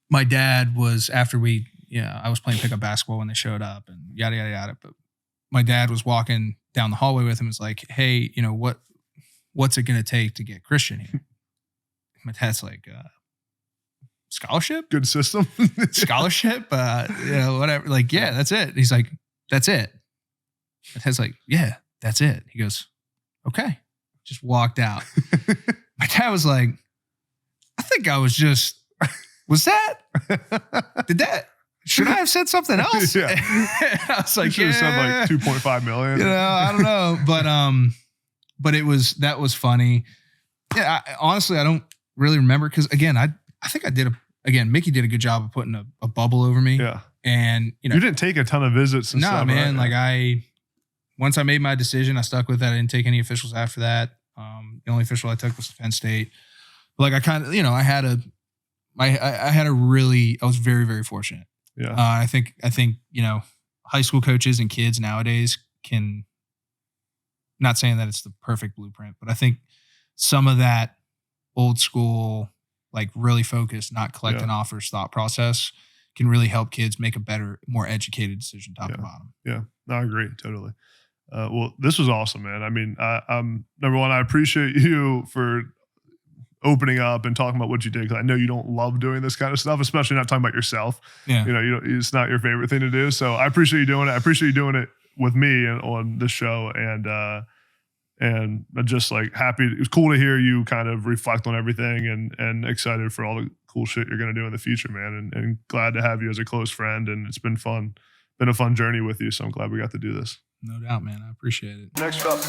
my dad was, after I was playing pickup basketball when they showed up and yada, yada, yada. But my dad was walking down the hallway with him. Was like, hey, what's it going to take to get Christian here? My dad's like, scholarship? Good system. Scholarship? Whatever. Like, yeah, that's it. He's like, that's it. My dad's like, yeah, that's it. He goes, okay. Just walked out. My dad was like, I think I was just, should I have said something else? Yeah. I was like, you should have said like 2.5 million. I don't know. But that was funny. Yeah. Honestly, I don't really remember. Cause again, I think Mickey did a good job of putting a bubble over me. Yeah. And you didn't take a ton of visits and stuff. No, man. Right? Like once I made my decision, I stuck with that. I didn't take any officials after that. The only official I took was Penn State. But like I kind of, I was very, very fortunate. Yeah. I think, high school coaches and kids nowadays can, not saying that it's the perfect blueprint, but I think some of that old school, like really focused, not collecting offers thought process can really help kids make a better, more educated decision top to bottom. Yeah. No, I agree. Totally. Well, this was awesome, man. I mean, I'm number one, I appreciate you for opening up and talking about what you did, because I know you don't love doing this kind of stuff, especially not talking about yourself. Yeah. It's not your favorite thing to do. So I appreciate you doing it. I appreciate you doing it with me on this show. And I'm just like happy. It was cool to hear you kind of reflect on everything and excited for all the cool shit you're going to do in the future, man. And glad to have you as a close friend. And it's been fun. Been a fun journey with you. So I'm glad we got to do this. No doubt, man. I appreciate it. Next up.